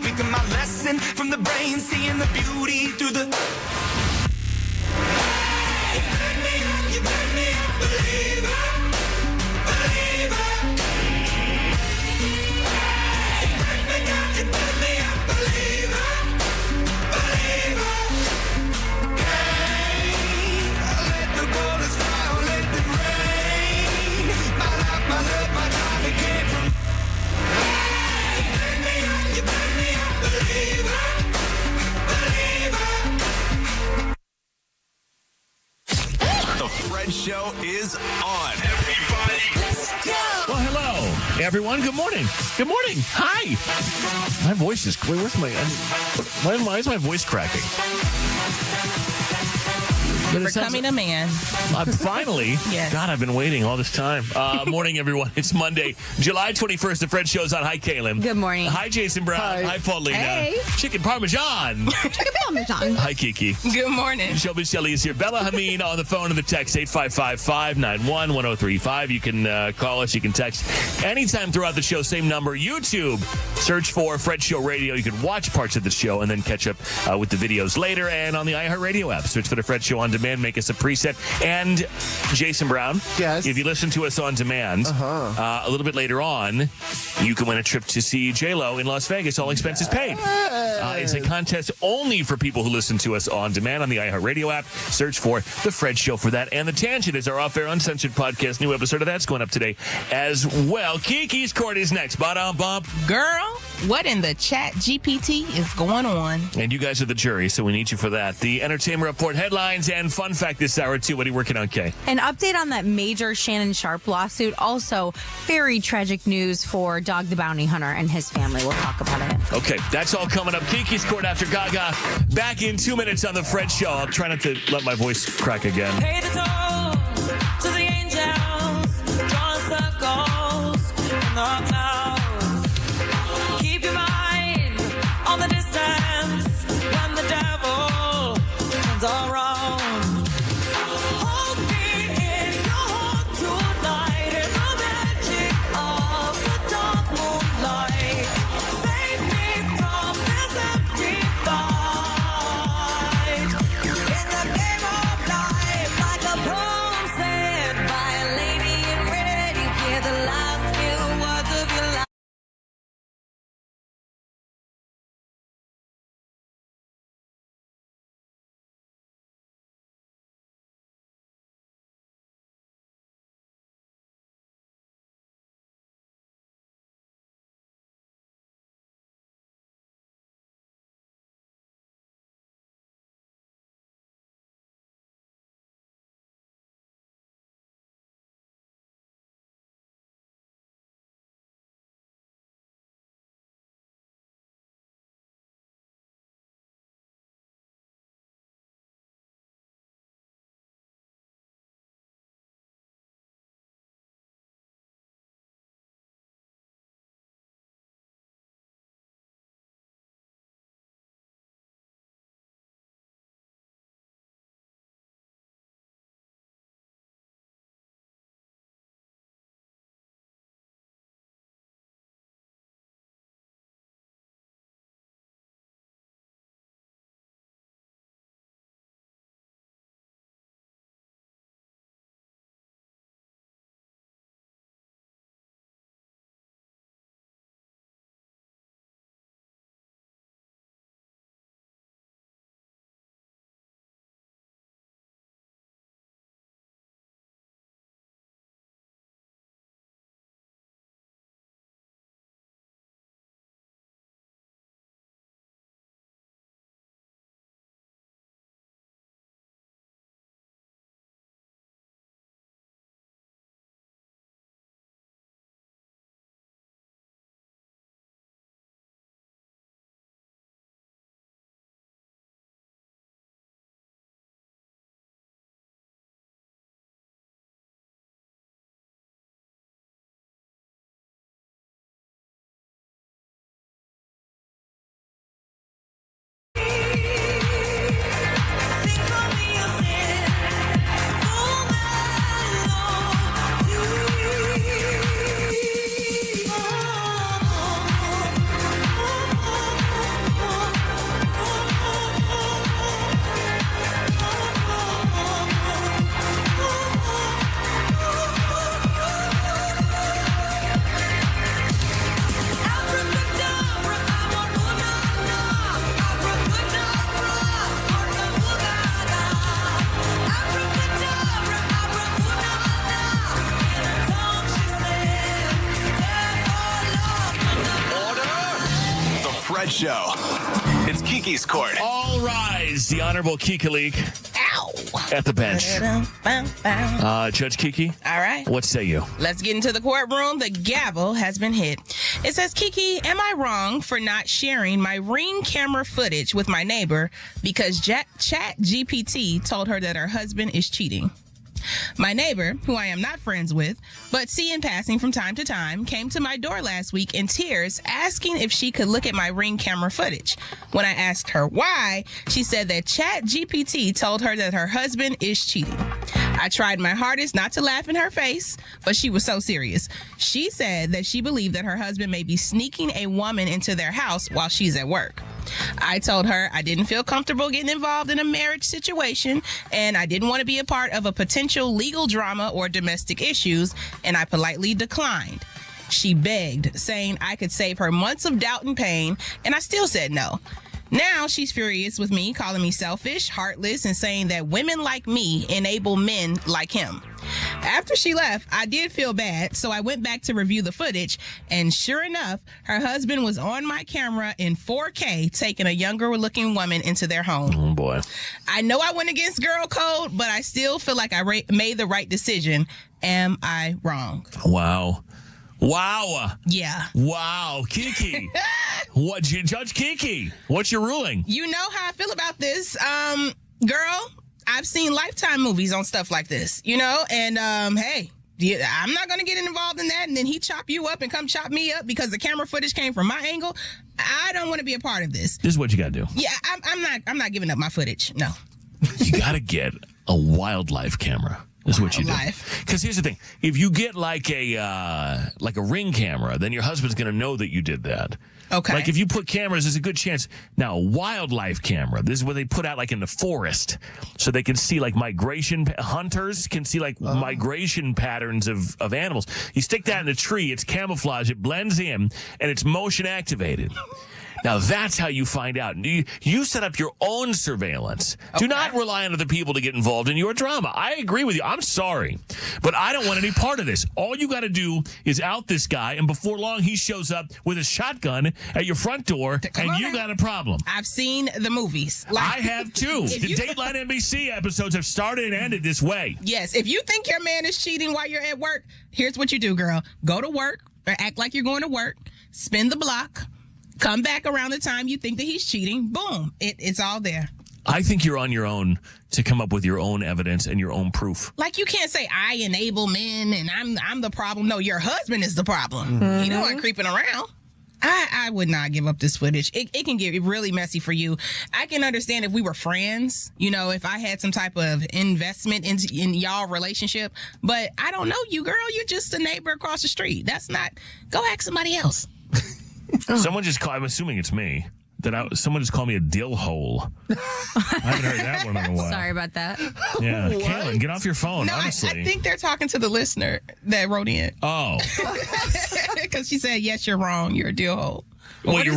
Speaking my lesson from the brain, seeing the beauty through the. You turn me up, believer, believer. You turn me up, believer, believer. Hey, let the bullets fly, or let them rain. My life, my love, my drive, it came from. You turn me up, believer, believer. The Fred Show is on. Everybody, let's go. Well, hello, everyone. Good morning. Good morning. Hi. My voice is clear. Why is my voice cracking? You're becoming a man. Finally. Yes. God, I've been waiting all this time. Morning, everyone. It's Monday, July 21st. The Fred Show's on. Hi, Kaylin. Good morning. Hi, Jason Brown. Hi, Paulina. Hey. Chicken Parmesan. Chicken Parmesan. Hi, Kiki. Good morning. Showbiz Shelly is here. Bella Hameen on the phone and the text 855-591-1035. You can call us. You can text anytime throughout the show. Same number. YouTube. Search for Fred Show Radio. You can watch parts of the show and then catch up with the videos later. And on the iHeartRadio app, search for the Fred Show on demand. Make us a preset. And Jason Brown. Yes. If you listen to us on demand, a little bit later on, you can win a trip to see J-Lo in Las Vegas. All expenses paid. It's a contest only for people who listen to us on demand on the iHeartRadio app. Search for The Fred Show for that. And The Tangent is our off-air uncensored podcast. New episode of that's going up today as well. Kiki's Court is next. Ba-dum-bump. Girl, what in the chat GPT is going on? And you guys are the jury, so we need you for that. The Entertainment Report headlines and fun fact this hour, too. What are you working on, Kay? An update on that major Shannon Sharp lawsuit. Also, very tragic news for Dog the Bounty Hunter and his family. We'll talk about it. Okay, that's all coming up. Kiki's Court after Gaga. Back in 2 minutes on The Fred Show. I'll try not to let my voice crack again. Pay the toll to the angels, drawing circles in the clouds. Keep your mind on the distance when the devil turns around. show. It's Kiki's Court. All rise. The Honorable Kiki League Ow. at the bench. Judge Kiki. All right. What say you? Let's get into the courtroom. The gavel has been hit. It says, Kiki, am I wrong for not sharing my Ring camera footage with my neighbor because Chat GPT told her that her husband is cheating? My neighbor, who I am not friends with, but see in passing from time to time, came to my door last week in tears asking if she could look at my Ring camera footage. When I asked her why, she said that Chat GPT told her that her husband is cheating. I tried my hardest not to laugh in her face, but she was so serious. She said that she believed that her husband may be sneaking a woman into their house while she's at work. I told her I didn't feel comfortable getting involved in a marriage situation, and I didn't want to be a part of a potential legal drama or domestic issues, and I politely declined. She begged, saying I could save her months of doubt and pain, and I still said no. Now she's furious with me, calling me selfish, heartless, and saying that women like me enable men like him. After she left, I did feel bad, so I went back to review the footage, and sure enough, her husband was on my camera in 4K taking a younger-looking woman into their home. Oh, boy. I know I went against girl code, but I still feel like I made the right decision. Am I wrong? Wow. Wow. Yeah. Wow. Kiki. What, Judge Kiki, what's your ruling? You know how I feel about this. Girl, I've seen Lifetime movies on stuff like this, you know, and hey, I'm not going to get involved in that. And then he chop you up and come chop me up because the camera footage came from my angle. I don't want to be a part of this. This is what you got to do. Yeah, I'm not giving up my footage. No. You got to get a wildlife camera. This is what you do. Because here's the thing: if you get like a Ring camera, then your husband's going to know that you did that. Okay. Like if you put cameras, there's a good chance. Now, a wildlife camera, this is what they put out like in the forest, so they can see like hunters can see like migration patterns of animals. You stick that in a tree, it's camouflage, it blends in, and it's motion activated. Now, that's how you find out. You set up your own surveillance. Okay. Do not rely on other people to get involved in your drama. I agree with you. I'm sorry, but I don't want any part of this. All you got to do is out this guy, and before long, he shows up with a shotgun at your front door, and you got a problem. I've seen the movies. I have, too. The Dateline NBC episodes have started and ended this way. Yes. If you think your man is cheating while you're at work, here's what you do, girl. Go to work or act like you're going to work. Spin the block. Come back around the time you think that he's cheating. Boom. It's all there. I think you're on your own to come up with your own evidence and your own proof. Like you can't say I enable men and I'm the problem. No, your husband is the problem. Mm-hmm. You know I'm creeping around. I would not give up this footage. It can get really messy for you. I can understand if we were friends, you know, if I had some type of investment in y'all relationship. But I don't know you, girl. You're just a neighbor across the street. That's not. Go ask somebody else. Someone just called, I'm assuming it's me, someone just called me a dill hole. I haven't heard that one in a while. Sorry about that. Yeah. Kaylin, get off your phone, no, honestly. I think they're talking to the listener that wrote in. Oh. Because she said, yes, you're wrong. You're a dill hole. Well, you're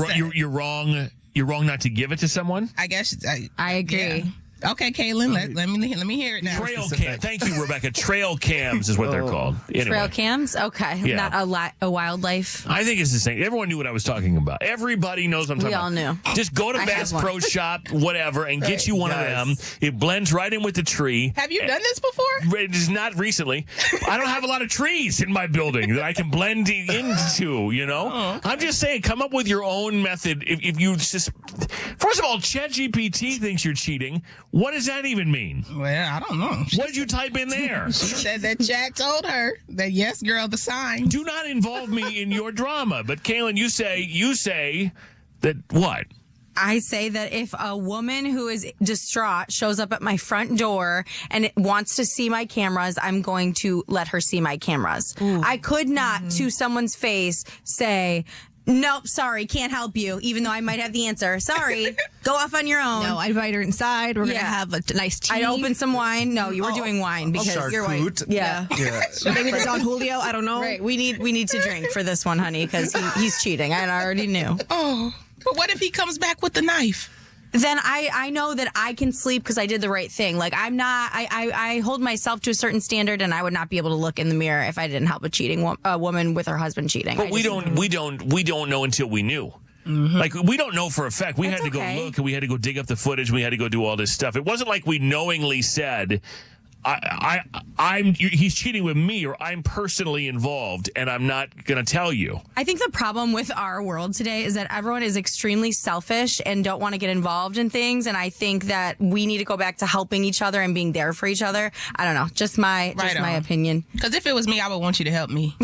wrong. You're wrong not to give it to someone? I guess. I agree. Yeah. Okay, Kaylin, let me hear it now. Trail cam. Thank you, Rebecca. Trail cams is what they're called. Anyway. Trail cams? Okay. Yeah. Not a wildlife. I think it's the same. Everyone knew what I was talking about. Everybody knows what I'm talking about. We all knew. Just go to Bass Pro Shop, whatever, and get you one of them. It blends right in with the tree. Have you done this before? It is not recently. I don't have a lot of trees in my building that I can blend into, you know? Oh, okay. I'm just saying, come up with your own method. If you just... First of all, ChatGPT thinks you're cheating. What does that even mean? Well, I don't know. What did you type in there? She said that Chat told her that, yes, girl, the sign. Do not involve me in your drama. But, Kaylin, you say that what? I say that if a woman who is distraught shows up at my front door and wants to see my cameras, I'm going to let her see my cameras. Ooh. I could not, to someone's face, say... Nope, sorry, can't help you, even though I might have the answer. Sorry, go off on your own. No, I invite her inside. We're going to have a nice tea. I'd open some wine. No, you were doing wine because you're white. Yeah. Maybe the Don Julio, I don't know. Right, we need to drink for this one, honey, because he's cheating. I already knew. Oh, but what if he comes back with the knife? Then I know that I can sleep because I did the right thing. Like I hold myself to a certain standard, and I would not be able to look in the mirror if I didn't help a cheating woman with her husband cheating. But we don't know until we knew. Like, we don't know for a fact. We That's had to okay. go look, and we had to go dig up the footage, and we had to go do all this stuff. It wasn't like we knowingly said, he's cheating with me, or I'm personally involved, and I'm not going to tell you. I think the problem with our world today is that everyone is extremely selfish and don't want to get involved in things. And I think that we need to go back to helping each other and being there for each other. I don't know, just my opinion. Because if it was me, I would want you to help me.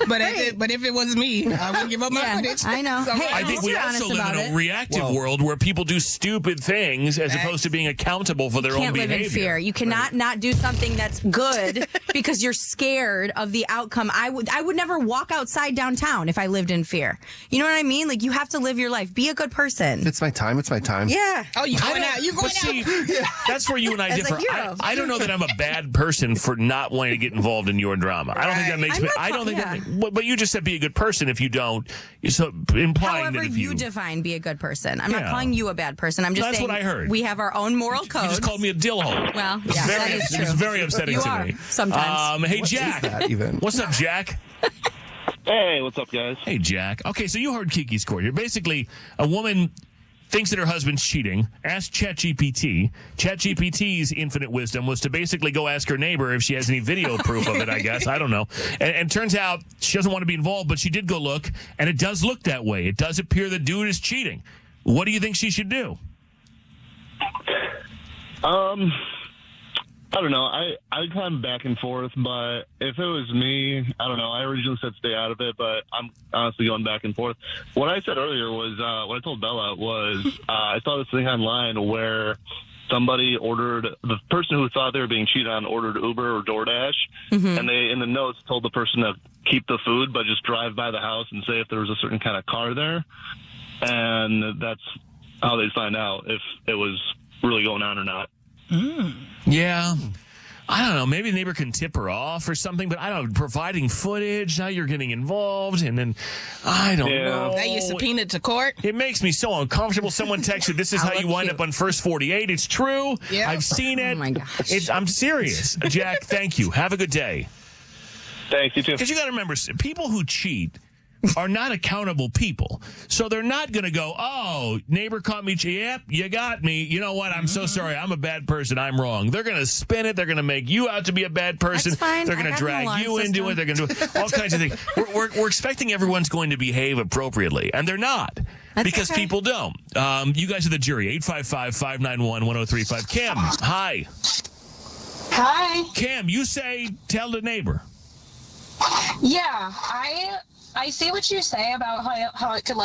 but if it was me, I wouldn't give up my footage. I know. So, Hey, I think we also live in a reactive world where people do stupid things as opposed to being accountable for their own Can't live behavior. in fear. You cannot not do something that's good because you're scared of the outcome. I would never walk outside downtown if I lived in fear. You know what I mean? Like, you have to live your life. Be a good person. It's my time. It's my time. Yeah. Oh, you going out? You going But see, out? that's where you and I As a differ. hero. I don't know that I'm a bad person for not wanting to get involved in your drama. I don't think that makes me. I don't think that. But you just said be a good person. If you don't, so implying However that if you define be a good person. I'm not calling you a bad person. I'm just That's saying what I heard. we have our own moral codes. You just called me a dillhole. Well, It's yeah, very, that is true. It's very upsetting You to are, me. sometimes. Hey, What Jack. is that even? What's up, Jack? Hey, what's up, guys? Hey, Jack. Okay, so you heard Kiki's story here. Basically, a woman thinks that her husband's cheating, asked ChatGPT. ChatGPT's infinite wisdom was to basically go ask her neighbor if she has any video proof of it, I guess. I don't know. And turns out she doesn't want to be involved, but she did go look, and it does look that way. It does appear the dude is cheating. What do you think she should do? I don't know. I kind of back and forth, but if it was me, I don't know. I originally said stay out of it, but I'm honestly going back and forth. What I said earlier was, what I told Bella was, I saw this thing online where somebody ordered, the person who thought they were being cheated on ordered Uber or DoorDash, and they, in the notes, told the person to keep the food, but just drive by the house and say if there was a certain kind of car there. And that's how they'd find out if it was really going on or not. Yeah. I don't know. Maybe the neighbor can tip her off or something, but I don't know. Providing footage, now you're getting involved, and then I don't know. Now you're subpoenaed to court. It makes me so uncomfortable. Someone texted, this is how you wind up on First 48. It's true. Yep. I've seen it. Oh, my gosh. I'm serious. Jack, thank you. Have a good day. Thanks, you too. Because you got to remember, people who cheat are not accountable people. So they're not going to go, oh, neighbor caught me. Yep, you got me. You know what? I'm so sorry. I'm a bad person. I'm wrong. They're going to spin it. They're going to make you out to be a bad person. That's fine. They're going to I got an drag alarm you into it. They're going to do all kinds of things. We're expecting everyone's going to behave appropriately, and they're not. That's because okay. people don't. You guys are the jury. 855-591-1035. Kim, hi. Hi. Kim, you say tell the neighbor. Yeah, I see what you say about how it could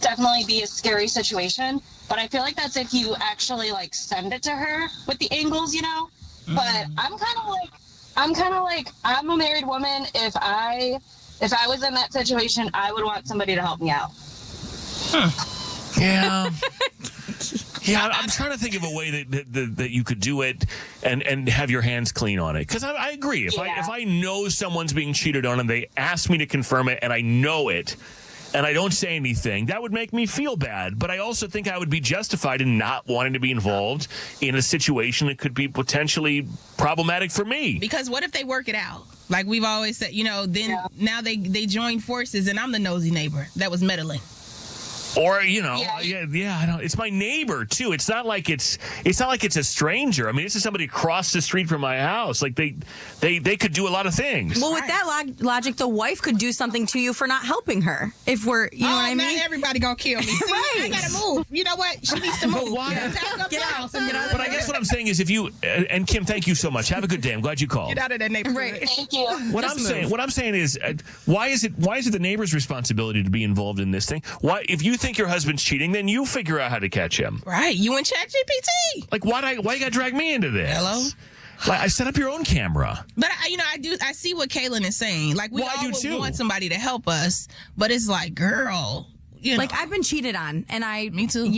definitely be a scary situation, but I feel like that's if you actually send it to her with the angles, But I'm kind of like I'm a married woman. If I was in that situation, I would want somebody to help me out. Yeah. Yeah, I'm trying to think of a way that you could do it and have your hands clean on it. Because I agree. If I know someone's being cheated on and they ask me to confirm it and I know it and I don't say anything, that would make me feel bad. But I also think I would be justified in not wanting to be involved in a situation that could be potentially problematic for me. Because what if they work it out? Like we've always said, now they join forces and I'm the nosy neighbor that was meddling. Or, I don't. It's my neighbor too. It's not like it's a stranger. I mean, this is somebody across the street from my house. Like they could do a lot of things. Well, with that logic, the wife could do something to you for not helping her. If we're, you know what I mean? Not everybody gonna kill me. See, Right. I gotta move. You know what? She needs to move. Why? Pack up Get the out. house and get out. But I guess what I'm saying is, if you and Kim, thank you so much. Have a good day. I'm glad you called. Get out of that neighborhood. Right. Thank you. What I'm saying is, why is it the neighbor's responsibility to be involved in this thing? Why, if you think your husband's cheating, then you figure out how to catch him. Right. You and ChatGPT. Like, why you got to drag me into this? Hello? Like, I set up your own camera. But I see what Kaylin is saying. Like we Well, I all do would too. want somebody to help us, but it's like, girl, Like, I've been cheated on, and Me too.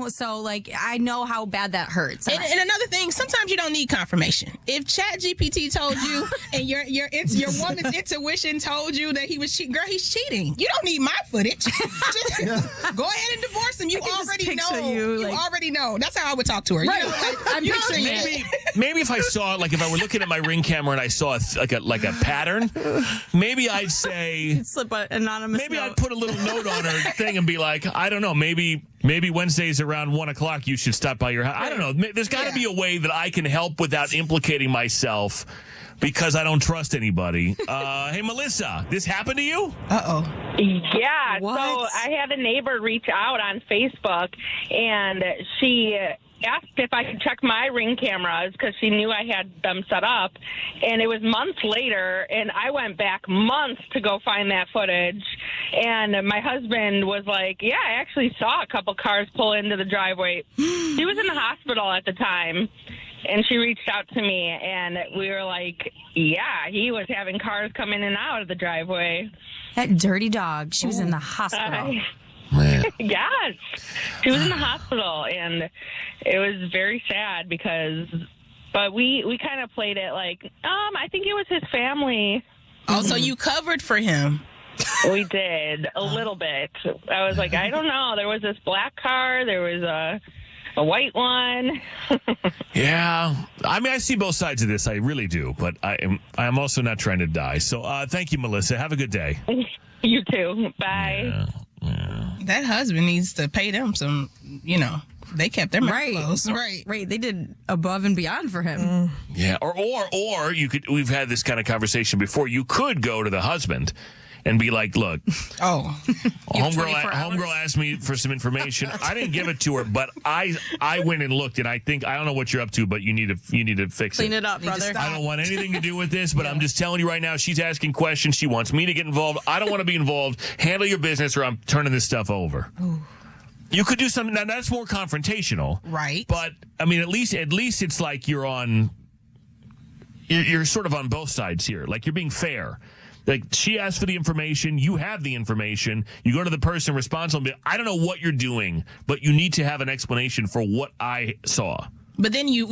So I know how bad that hurts. And another thing, sometimes you don't need confirmation. If ChatGPT told you and your woman's intuition told you that he was cheating, girl, he's cheating. You don't need my footage. Just go ahead and divorce him. You already know. you, You already know. That's how I would talk to her. Right. You know, I'm picturing it. maybe if I saw, like, if I were looking at my Ring camera and I saw like a pattern, maybe I'd say, You'd slip an anonymous maybe note. I'd put a little note on her thing and be like, I don't know, maybe Wednesdays around 1:00 you should stop by your house. I don't know. There's got to be a way that I can help without implicating myself because I don't trust anybody. Hey, Melissa, this happened to you? Uh-oh. Yeah, so I had a neighbor reach out on Facebook, and she asked if I could check my Ring cameras because she knew I had them set up. And it was months later, and I went back months to go find that footage. And my husband was like, yeah, I actually saw a couple cars pull into the driveway. She was in the hospital at the time. And she reached out to me, and we were like, yeah, he was having cars come in and out of the driveway. That dirty dog. She was in the hospital. Yes. She was in the hospital, and it was very sad but we kind of played it like, I think it was his family. Oh, so you covered for him. We did, a little bit. I was like, I don't know. There was this black car. There was a white one. Yeah. I mean, I see both sides of this. I really do. But I'm also not trying to die. So thank you, Melissa. Have a good day. You too. Bye. That husband needs to pay them some, they kept their mouth closed. Right. They did above and beyond for him. Yeah. Or you could, we've had this kind of conversation before. You could go to the husband and be like, look, homegirl asked me for some information. I didn't give it to her, but I went and looked, and I don't know what you're up to, but you need to fix it. Clean it up, brother. I don't want anything to do with this, but I'm just telling you right now, she's asking questions. She wants me to get involved. I don't want to be involved. Handle your business, or I'm turning this stuff over. Ooh. You could do something. Now, that's more confrontational. Right. But, I mean, at least it's like you're sort of on both sides here. Like, you're being fair. Like, she asked for the information, you have the information, you go to the person responsible and be, I don't know what you're doing, but you need to have an explanation for what I saw. But then you'll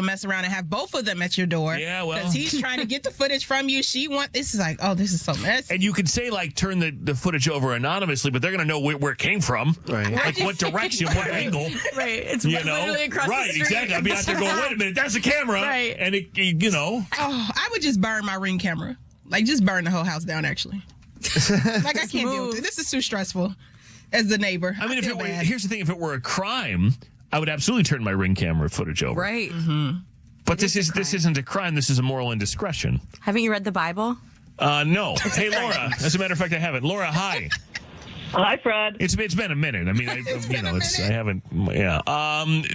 mess around and have both of them at your door. Yeah, well. Because he's trying to get the footage from you. This is like, this is so messy. And you could say, like, turn the footage over anonymously, but they're going to know where it came from. Right. Like, what direction, what angle. Right. It's literally across the street. Right, exactly. I'd be out there going, wait a minute, that's a camera. Right. And Oh, I would just burn my Ring camera. Like, just burn the whole house down, actually. Like, I can't deal with it. This is too stressful as the neighbor. I mean, here's the thing. If it were a crime, I would absolutely turn my Ring camera footage over. Right. Mm-hmm. But this isn't a crime. This is a moral indiscretion. Haven't you read the Bible? No. Hey, Laura. As a matter of fact, I haven't. Laura, hi. Hi, Fred. It's been a minute. I mean, I haven't. Yeah.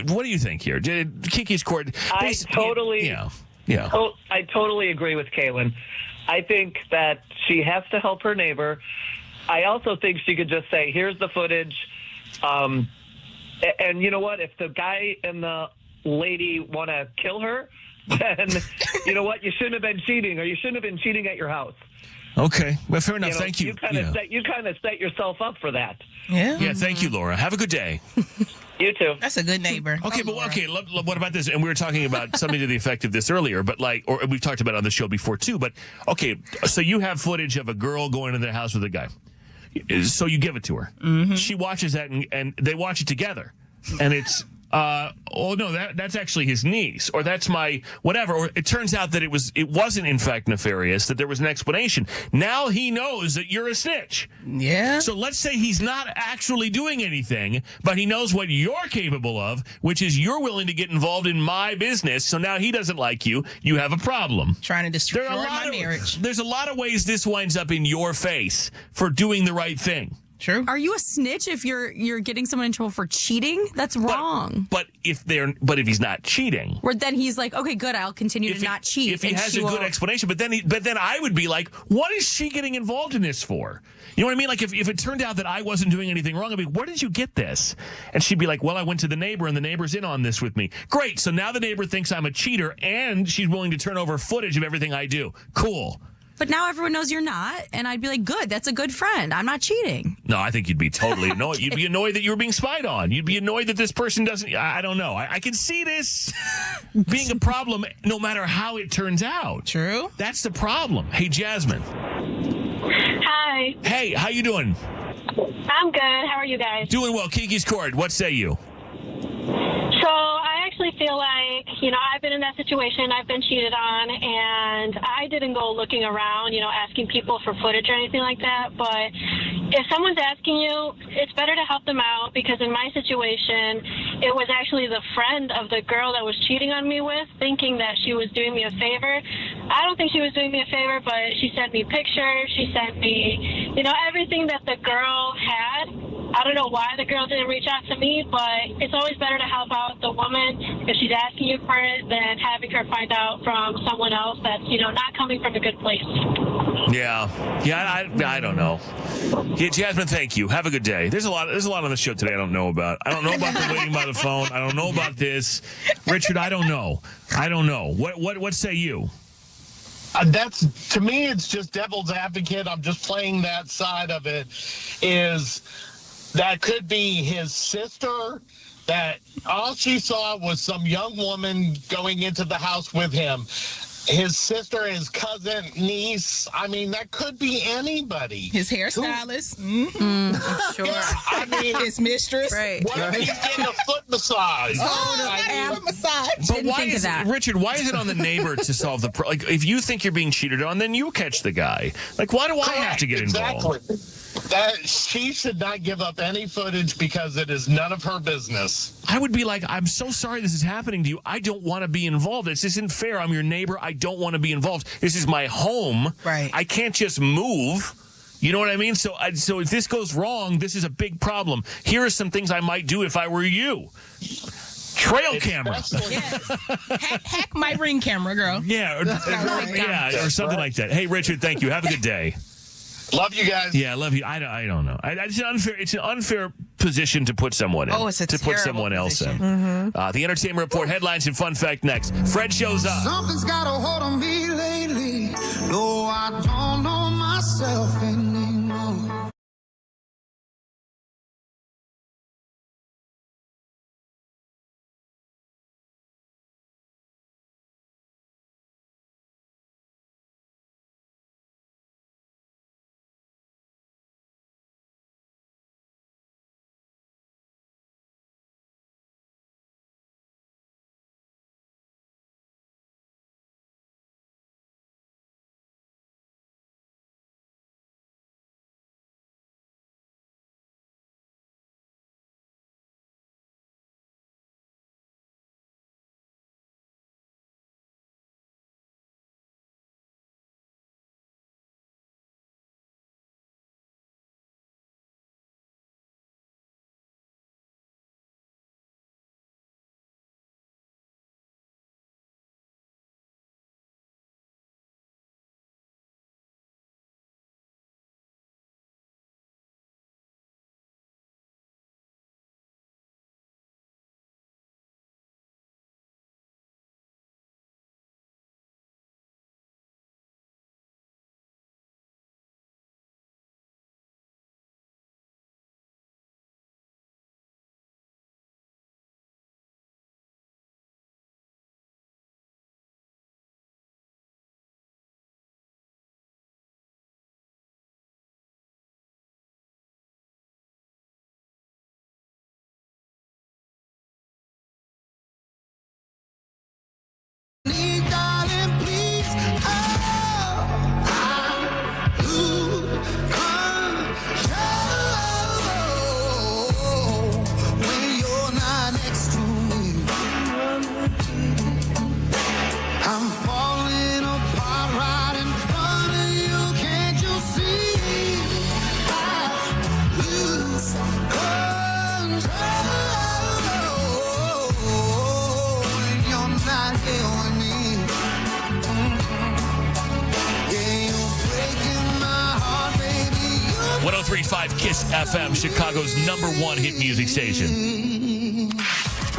What do you think here? Kiki's court. I totally agree with Kaylin. I think that she has to help her neighbor. I also think she could just say, here's the footage. And you know what? If the guy and the lady want to kill her, then you know what? You shouldn't have been cheating, or you shouldn't have been cheating at your house. Okay. Well, fair enough. Thank you. You kind of set yourself up for that. Yeah. Yeah. Thank you, Laura. Have a good day. You too. That's a good neighbor. Okay, what about this? And we were talking about something to the effect of this earlier, but or we've talked about it on the show before too. But okay, so you have footage of a girl going into the house with a guy. So you give it to her. Mm-hmm. She watches that, and they watch it together, and it's. That's actually his niece, or that's my whatever. Or it turns out that it wasn't in fact nefarious, that there was an explanation. Now he knows that you're a snitch. Yeah. So let's say he's not actually doing anything, but he knows what you're capable of, which is you're willing to get involved in my business. So now he doesn't like you. You have a problem. Trying to destroy my marriage. There's a lot of ways this winds up in your face for doing the right thing. True. Are you a snitch if you're getting someone in trouble for cheating? That's wrong. But if he's not cheating, or then he's like, okay, good, I'll continue to not cheat. If he has a good explanation, but then I would be like, what is she getting involved in this for? You know what I mean? Like if it turned out that I wasn't doing anything wrong, I'd be, where did you get this? And she'd be like, well, I went to the neighbor, and the neighbor's in on this with me. Great. So now the neighbor thinks I'm a cheater, and she's willing to turn over footage of everything I do. Cool. But now everyone knows you're not, and I'd be like, good, that's a good friend. I'm not cheating. No, I think you'd be totally annoyed. You'd be annoyed that you were being spied on. You'd be annoyed that this person doesn't, I don't know. I can see this being a problem no matter how it turns out. True. That's the problem. Hey, Jasmine. Hi. Hey, how you doing? I'm good. How are you guys? Doing well. Kiki's Court, what say you? So I actually feel like, I've been in that situation. I've been cheated on, and I didn't go looking around, asking people for footage or anything like that. But if someone's asking you, it's better to help them out, because in my situation, it was actually the friend of the girl that was cheating on me with, thinking that she was doing me a favor. I don't think she was doing me a favor, but she sent me pictures. She sent me, everything that the girl had. I don't know why the girl didn't reach out to me, but it's always better to help out the woman if she's asking you for it than having her find out from someone else that's, not coming from a good place. Yeah, I don't know. Yeah, Jasmine, thank you. Have a good day. There's a lot on the show today I don't know about. I don't know about the waiting by the phone. I don't know about this. Richard, I don't know. What say you? That's, to me, it's just devil's advocate. I'm just playing that side of it. Is that could be his sister, that all she saw was some young woman going into the house with him. His sister, his cousin, niece. I mean, that could be anybody. His hairstylist. Sure. I mean, his mistress. Right. What if he's getting a foot massage? Foot massage. But Didn't why think of is that. Richard? Why is it on the neighbor to solve the problem? Like, if you think you're being cheated on, then you catch the guy. Like, why do I have to get involved? Exactly. That she should not give up any footage because it is none of her business. I would be like, I'm so sorry this is happening to you. I don't want to be involved. This isn't fair. I'm your neighbor. I don't want to be involved. This is my home. Right. I can't just move. You know what I mean? So if this goes wrong, this is a big problem. Here are some things I might do if I were you. Trail camera. Hack my Ring camera, girl. Yeah, or something like that. Hey, Richard, thank you. Have a good day. Love you guys. Yeah, I love you. I don't know. It's an unfair position to put someone in. Oh, it's a to put someone else in. Mm-hmm. The Entertainment Report headlines and fun fact next. Fred shows up. Something's got a hold on me lately. No, I don't know myself anymore. KISS FM, Chicago's #1 hit music station.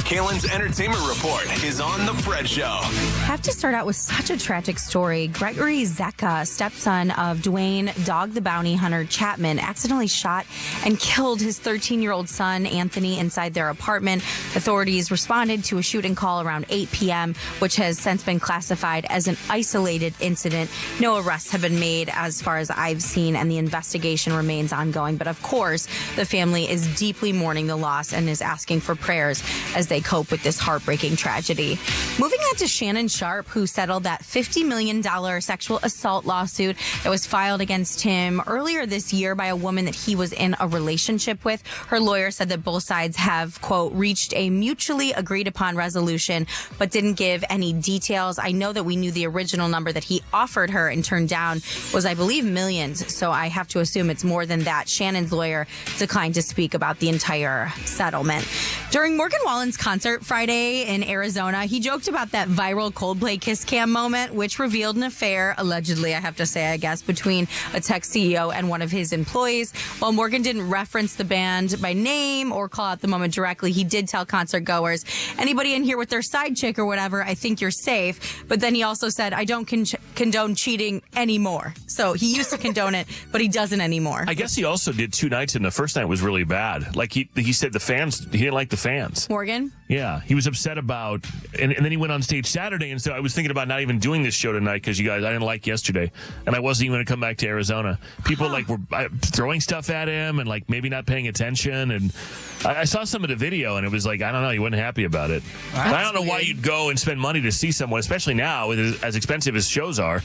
Kalen's Entertainment Report is on The Fred Show. Have to start out with such a tragic story. Gregory Zecca, stepson of Dwayne Dog the Bounty Hunter Chapman, accidentally shot and killed his 13-year-old son, Anthony, inside their apartment. Authorities responded to a shooting call around 8 p.m., which has since been classified as an isolated incident. No arrests have been made as far as I've seen, and the investigation remains ongoing. But of course, the family is deeply mourning the loss and is asking for prayers as they they cope with this heartbreaking tragedy. Moving on to Shannon Sharp, who settled that $50 million sexual assault lawsuit that was filed against him earlier this year by a woman that he was in a relationship with. Her lawyer said that both sides have, quote, reached a mutually agreed upon resolution, but didn't give any details. I know that we knew the original number that he offered her and turned down was, I believe, millions. So I have to assume it's more than that. Shannon's lawyer declined to speak about the entire settlement. During Morgan Wallen's concert Friday in Arizona, he joked about that viral Coldplay kiss cam moment, which revealed an affair, allegedly, I have to say, I guess, between a tech CEO and one of his employees. While Morgan didn't reference the band by name or call out the moment directly, he did tell concert goers, anybody in here with their side chick or whatever, I think you're safe. But then he also said, I don't condone cheating anymore. So he used to condone it, but he doesn't anymore. I guess he also did 2 nights, and the first night was really bad. Like he said the fans, he didn't like the fans. Morgan? Yeah, he was upset about, and then he went on stage Saturday, and so I was thinking about not even doing this show tonight because you guys, I didn't like yesterday, and I wasn't even going to come back to Arizona. People like were throwing stuff at him and like maybe not paying attention, and I saw some of the video, and it was like, I don't know, he wasn't happy about it. I don't know why you'd go and spend money to see someone, especially now, as expensive as shows are.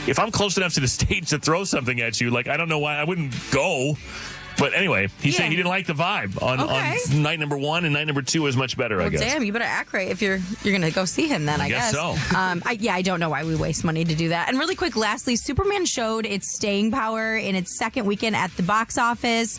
If I'm close enough to the stage to throw something at you, like, I don't know why I wouldn't go. But anyway, he said he didn't like the vibe on night number 1, and night number 2 was much better, I guess. Damn, you better act right if you're going to go see him then, I guess. so. I don't know why we waste money to do that. And really quick, lastly, Superman showed its staying power in its second weekend at the box office.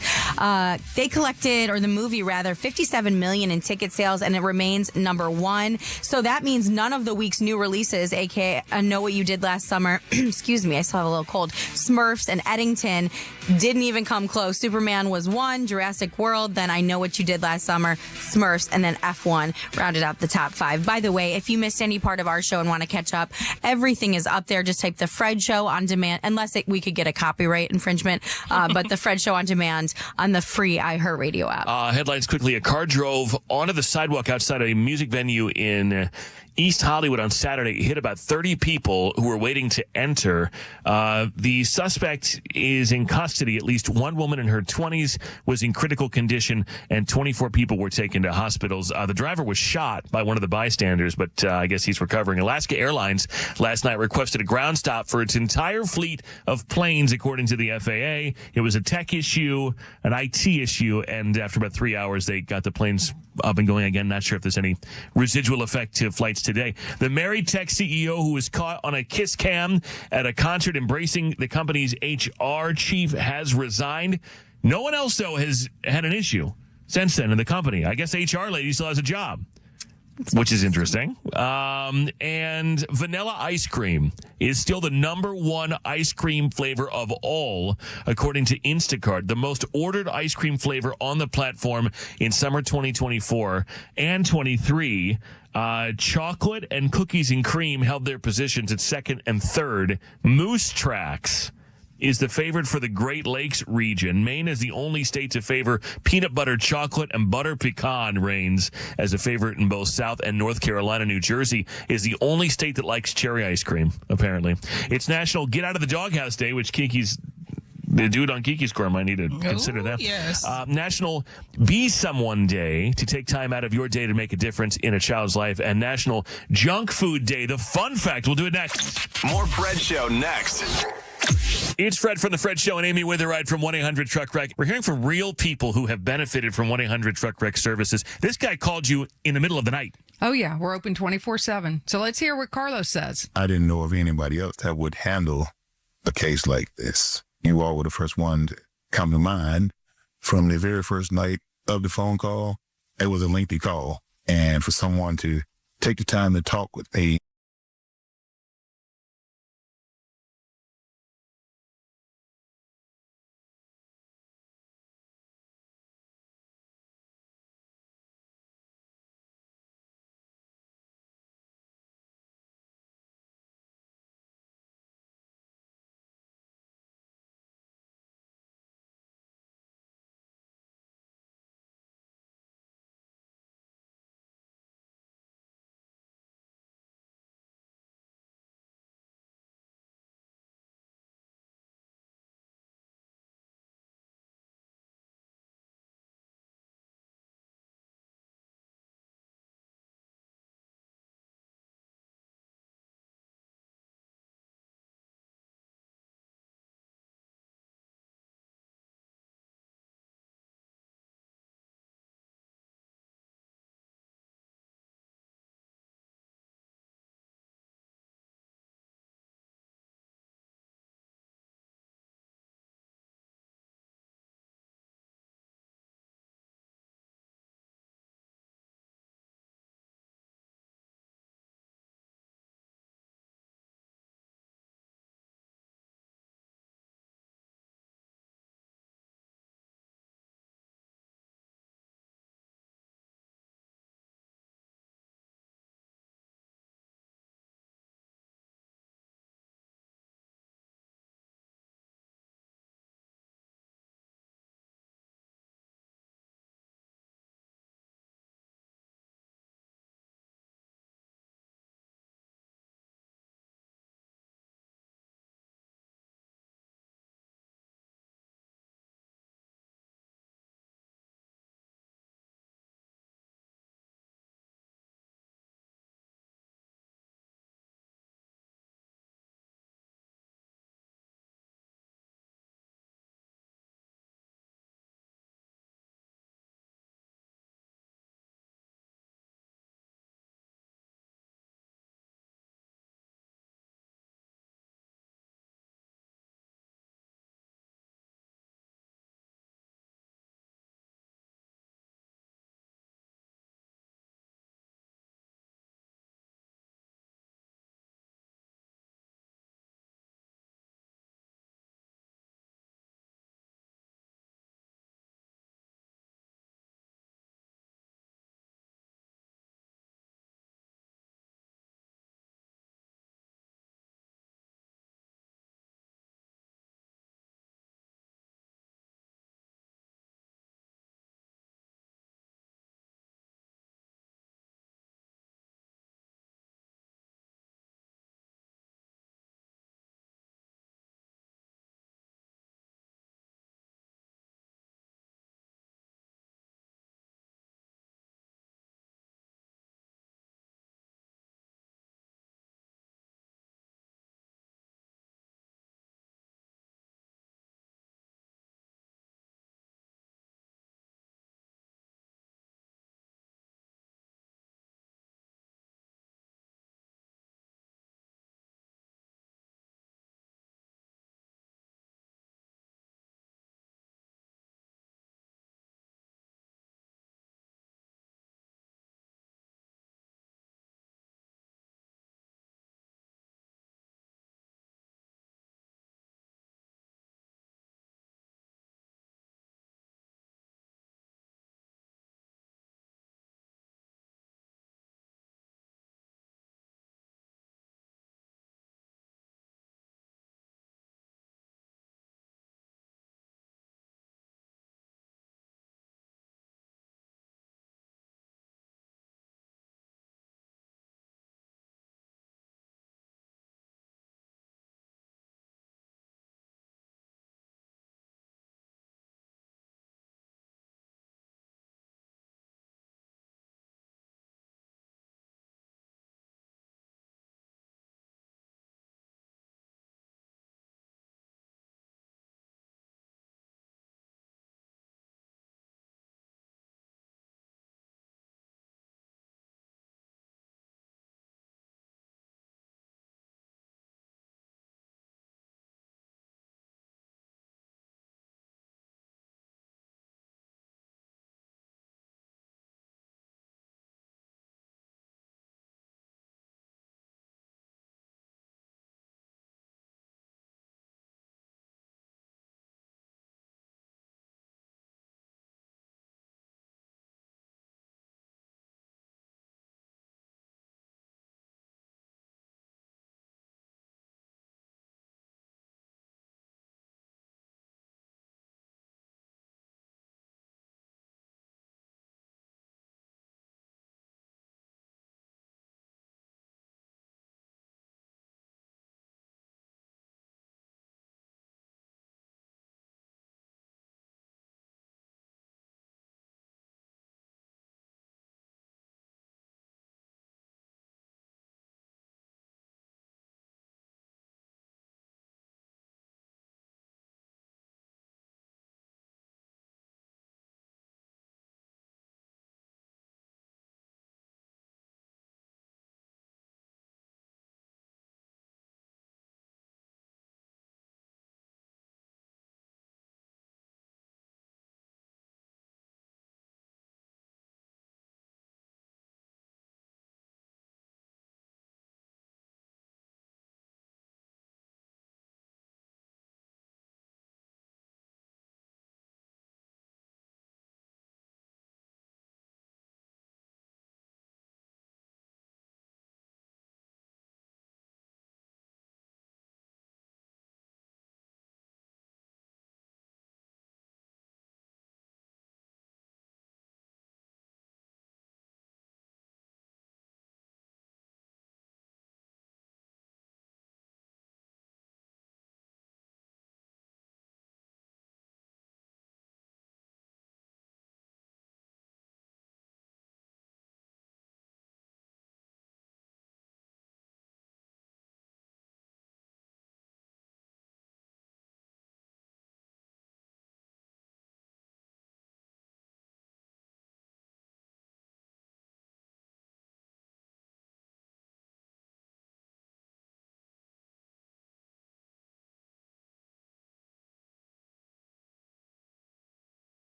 They collected, or the movie rather, $57 million in ticket sales, and it remains number 1. So that means none of the week's new releases, aka I Know What You Did Last Summer, excuse me, I still have a little cold, Smurfs and Eddington, didn't even come close. Superman was 1, Jurassic World, then I Know What You Did Last Summer, Smurfs, and then F1 rounded out the top 5. By the way, if you missed any part of our show and want to catch up, everything is up there. Just type The Fred Show on demand, unless we could get a copyright infringement, but The Fred Show on demand on the free iHeartRadio app. Headlines quickly. A car drove onto the sidewalk outside a music venue in East Hollywood on Saturday. It hit about 30 people who were waiting to enter. The suspect is in custody. At least one woman in her 20s was in critical condition, and 24 people were taken to hospitals. The driver was shot by one of the bystanders, but I guess he's recovering. Alaska Airlines last night requested a ground stop for its entire fleet of planes, according to the FAA. It was a tech issue, an IT issue, and after about 3 hours, they got the planes up and going again. Not sure if there's any residual effect to flights today. The married tech CEO who was caught on a kiss cam at a concert embracing the company's HR chief has resigned. No one else, though, has had an issue since then in the company. I guess HR lady still has a job, which is interesting. And vanilla ice cream is still the number 1 ice cream flavor of all, according to Instacart, the most ordered ice cream flavor on the platform in summer 2024 and 23. Chocolate and cookies and cream held their positions at 2nd and 3rd. Moose Tracks is the favorite for the Great Lakes region. Maine is the only state to favor peanut butter chocolate, and butter pecan reigns as a favorite in both South and North Carolina. New Jersey is the only state that likes cherry ice cream, apparently. It's National Get Out of the Doghouse Day, which the dude on Kiki's score might need to consider that. Yes. National Be Someone Day, to take time out of your day to make a difference in a child's life, and National Junk Food Day. The fun fact, we'll do it next. More Fred Show next. It's Fred from The Fred Show and Amy Witheride from 1-800-TRUCK-WRECK. We're hearing from real people who have benefited from 1-800-TRUCK-WRECK services. This guy called you in the middle of the night. Oh, yeah. We're open 24/7. So let's hear what Carlos says. I didn't know of anybody else that would handle a case like this. You all were the first one to come to mind. From the very first night of the phone call, it was a lengthy call. And for someone to take the time to talk with me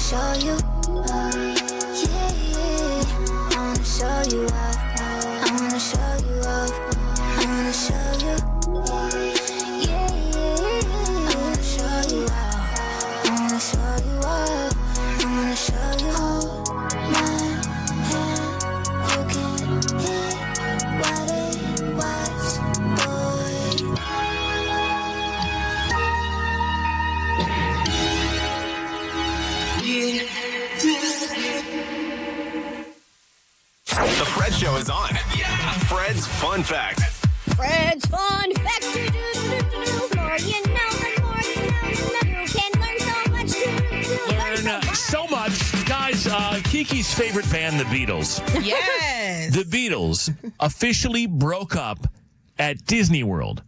show you. Yeah, I wanna show you up. I wanna show you up. I wanna show you. Yeah, I wanna show you up. I wanna show you up. I wanna show you. Hold my hand. You can hear what it was, boy. The Fred Show is on. Fred's Fun Fact. Fred's Fun Fact. More you know, the more you know. You can learn so much. Learn so much. Guys, Kiki's favorite band, the Beatles. Yes. The Beatles officially broke up at Disney World.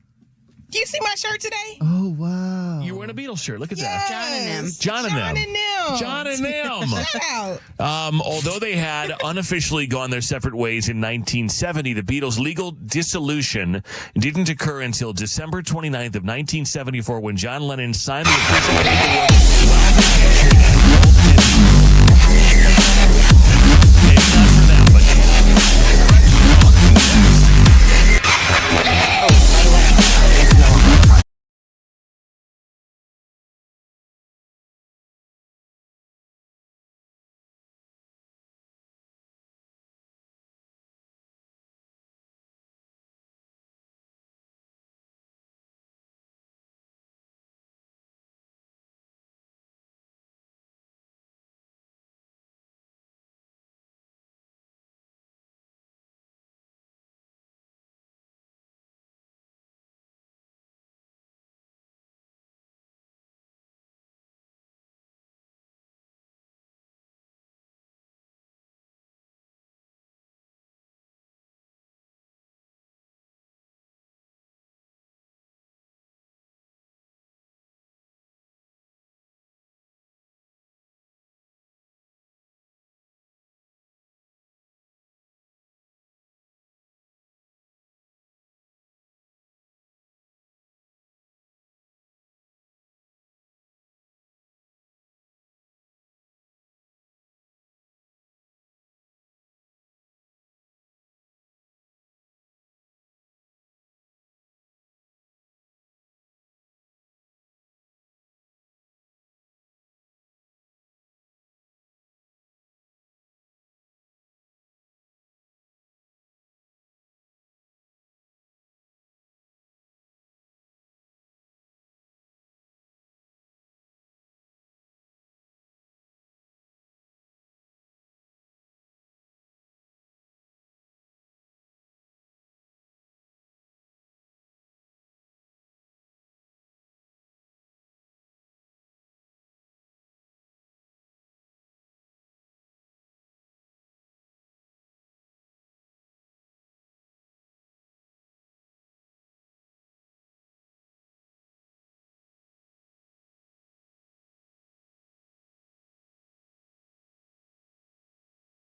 Do you see my shirt today? Oh, wow. You're wearing a Beatles shirt. Look at Yes. that. John and them. John and them. Shout out. Although they had unofficially gone their separate ways in 1970, the Beatles' legal dissolution didn't occur until December 29th of 1974 when John Lennon signed the official paperwork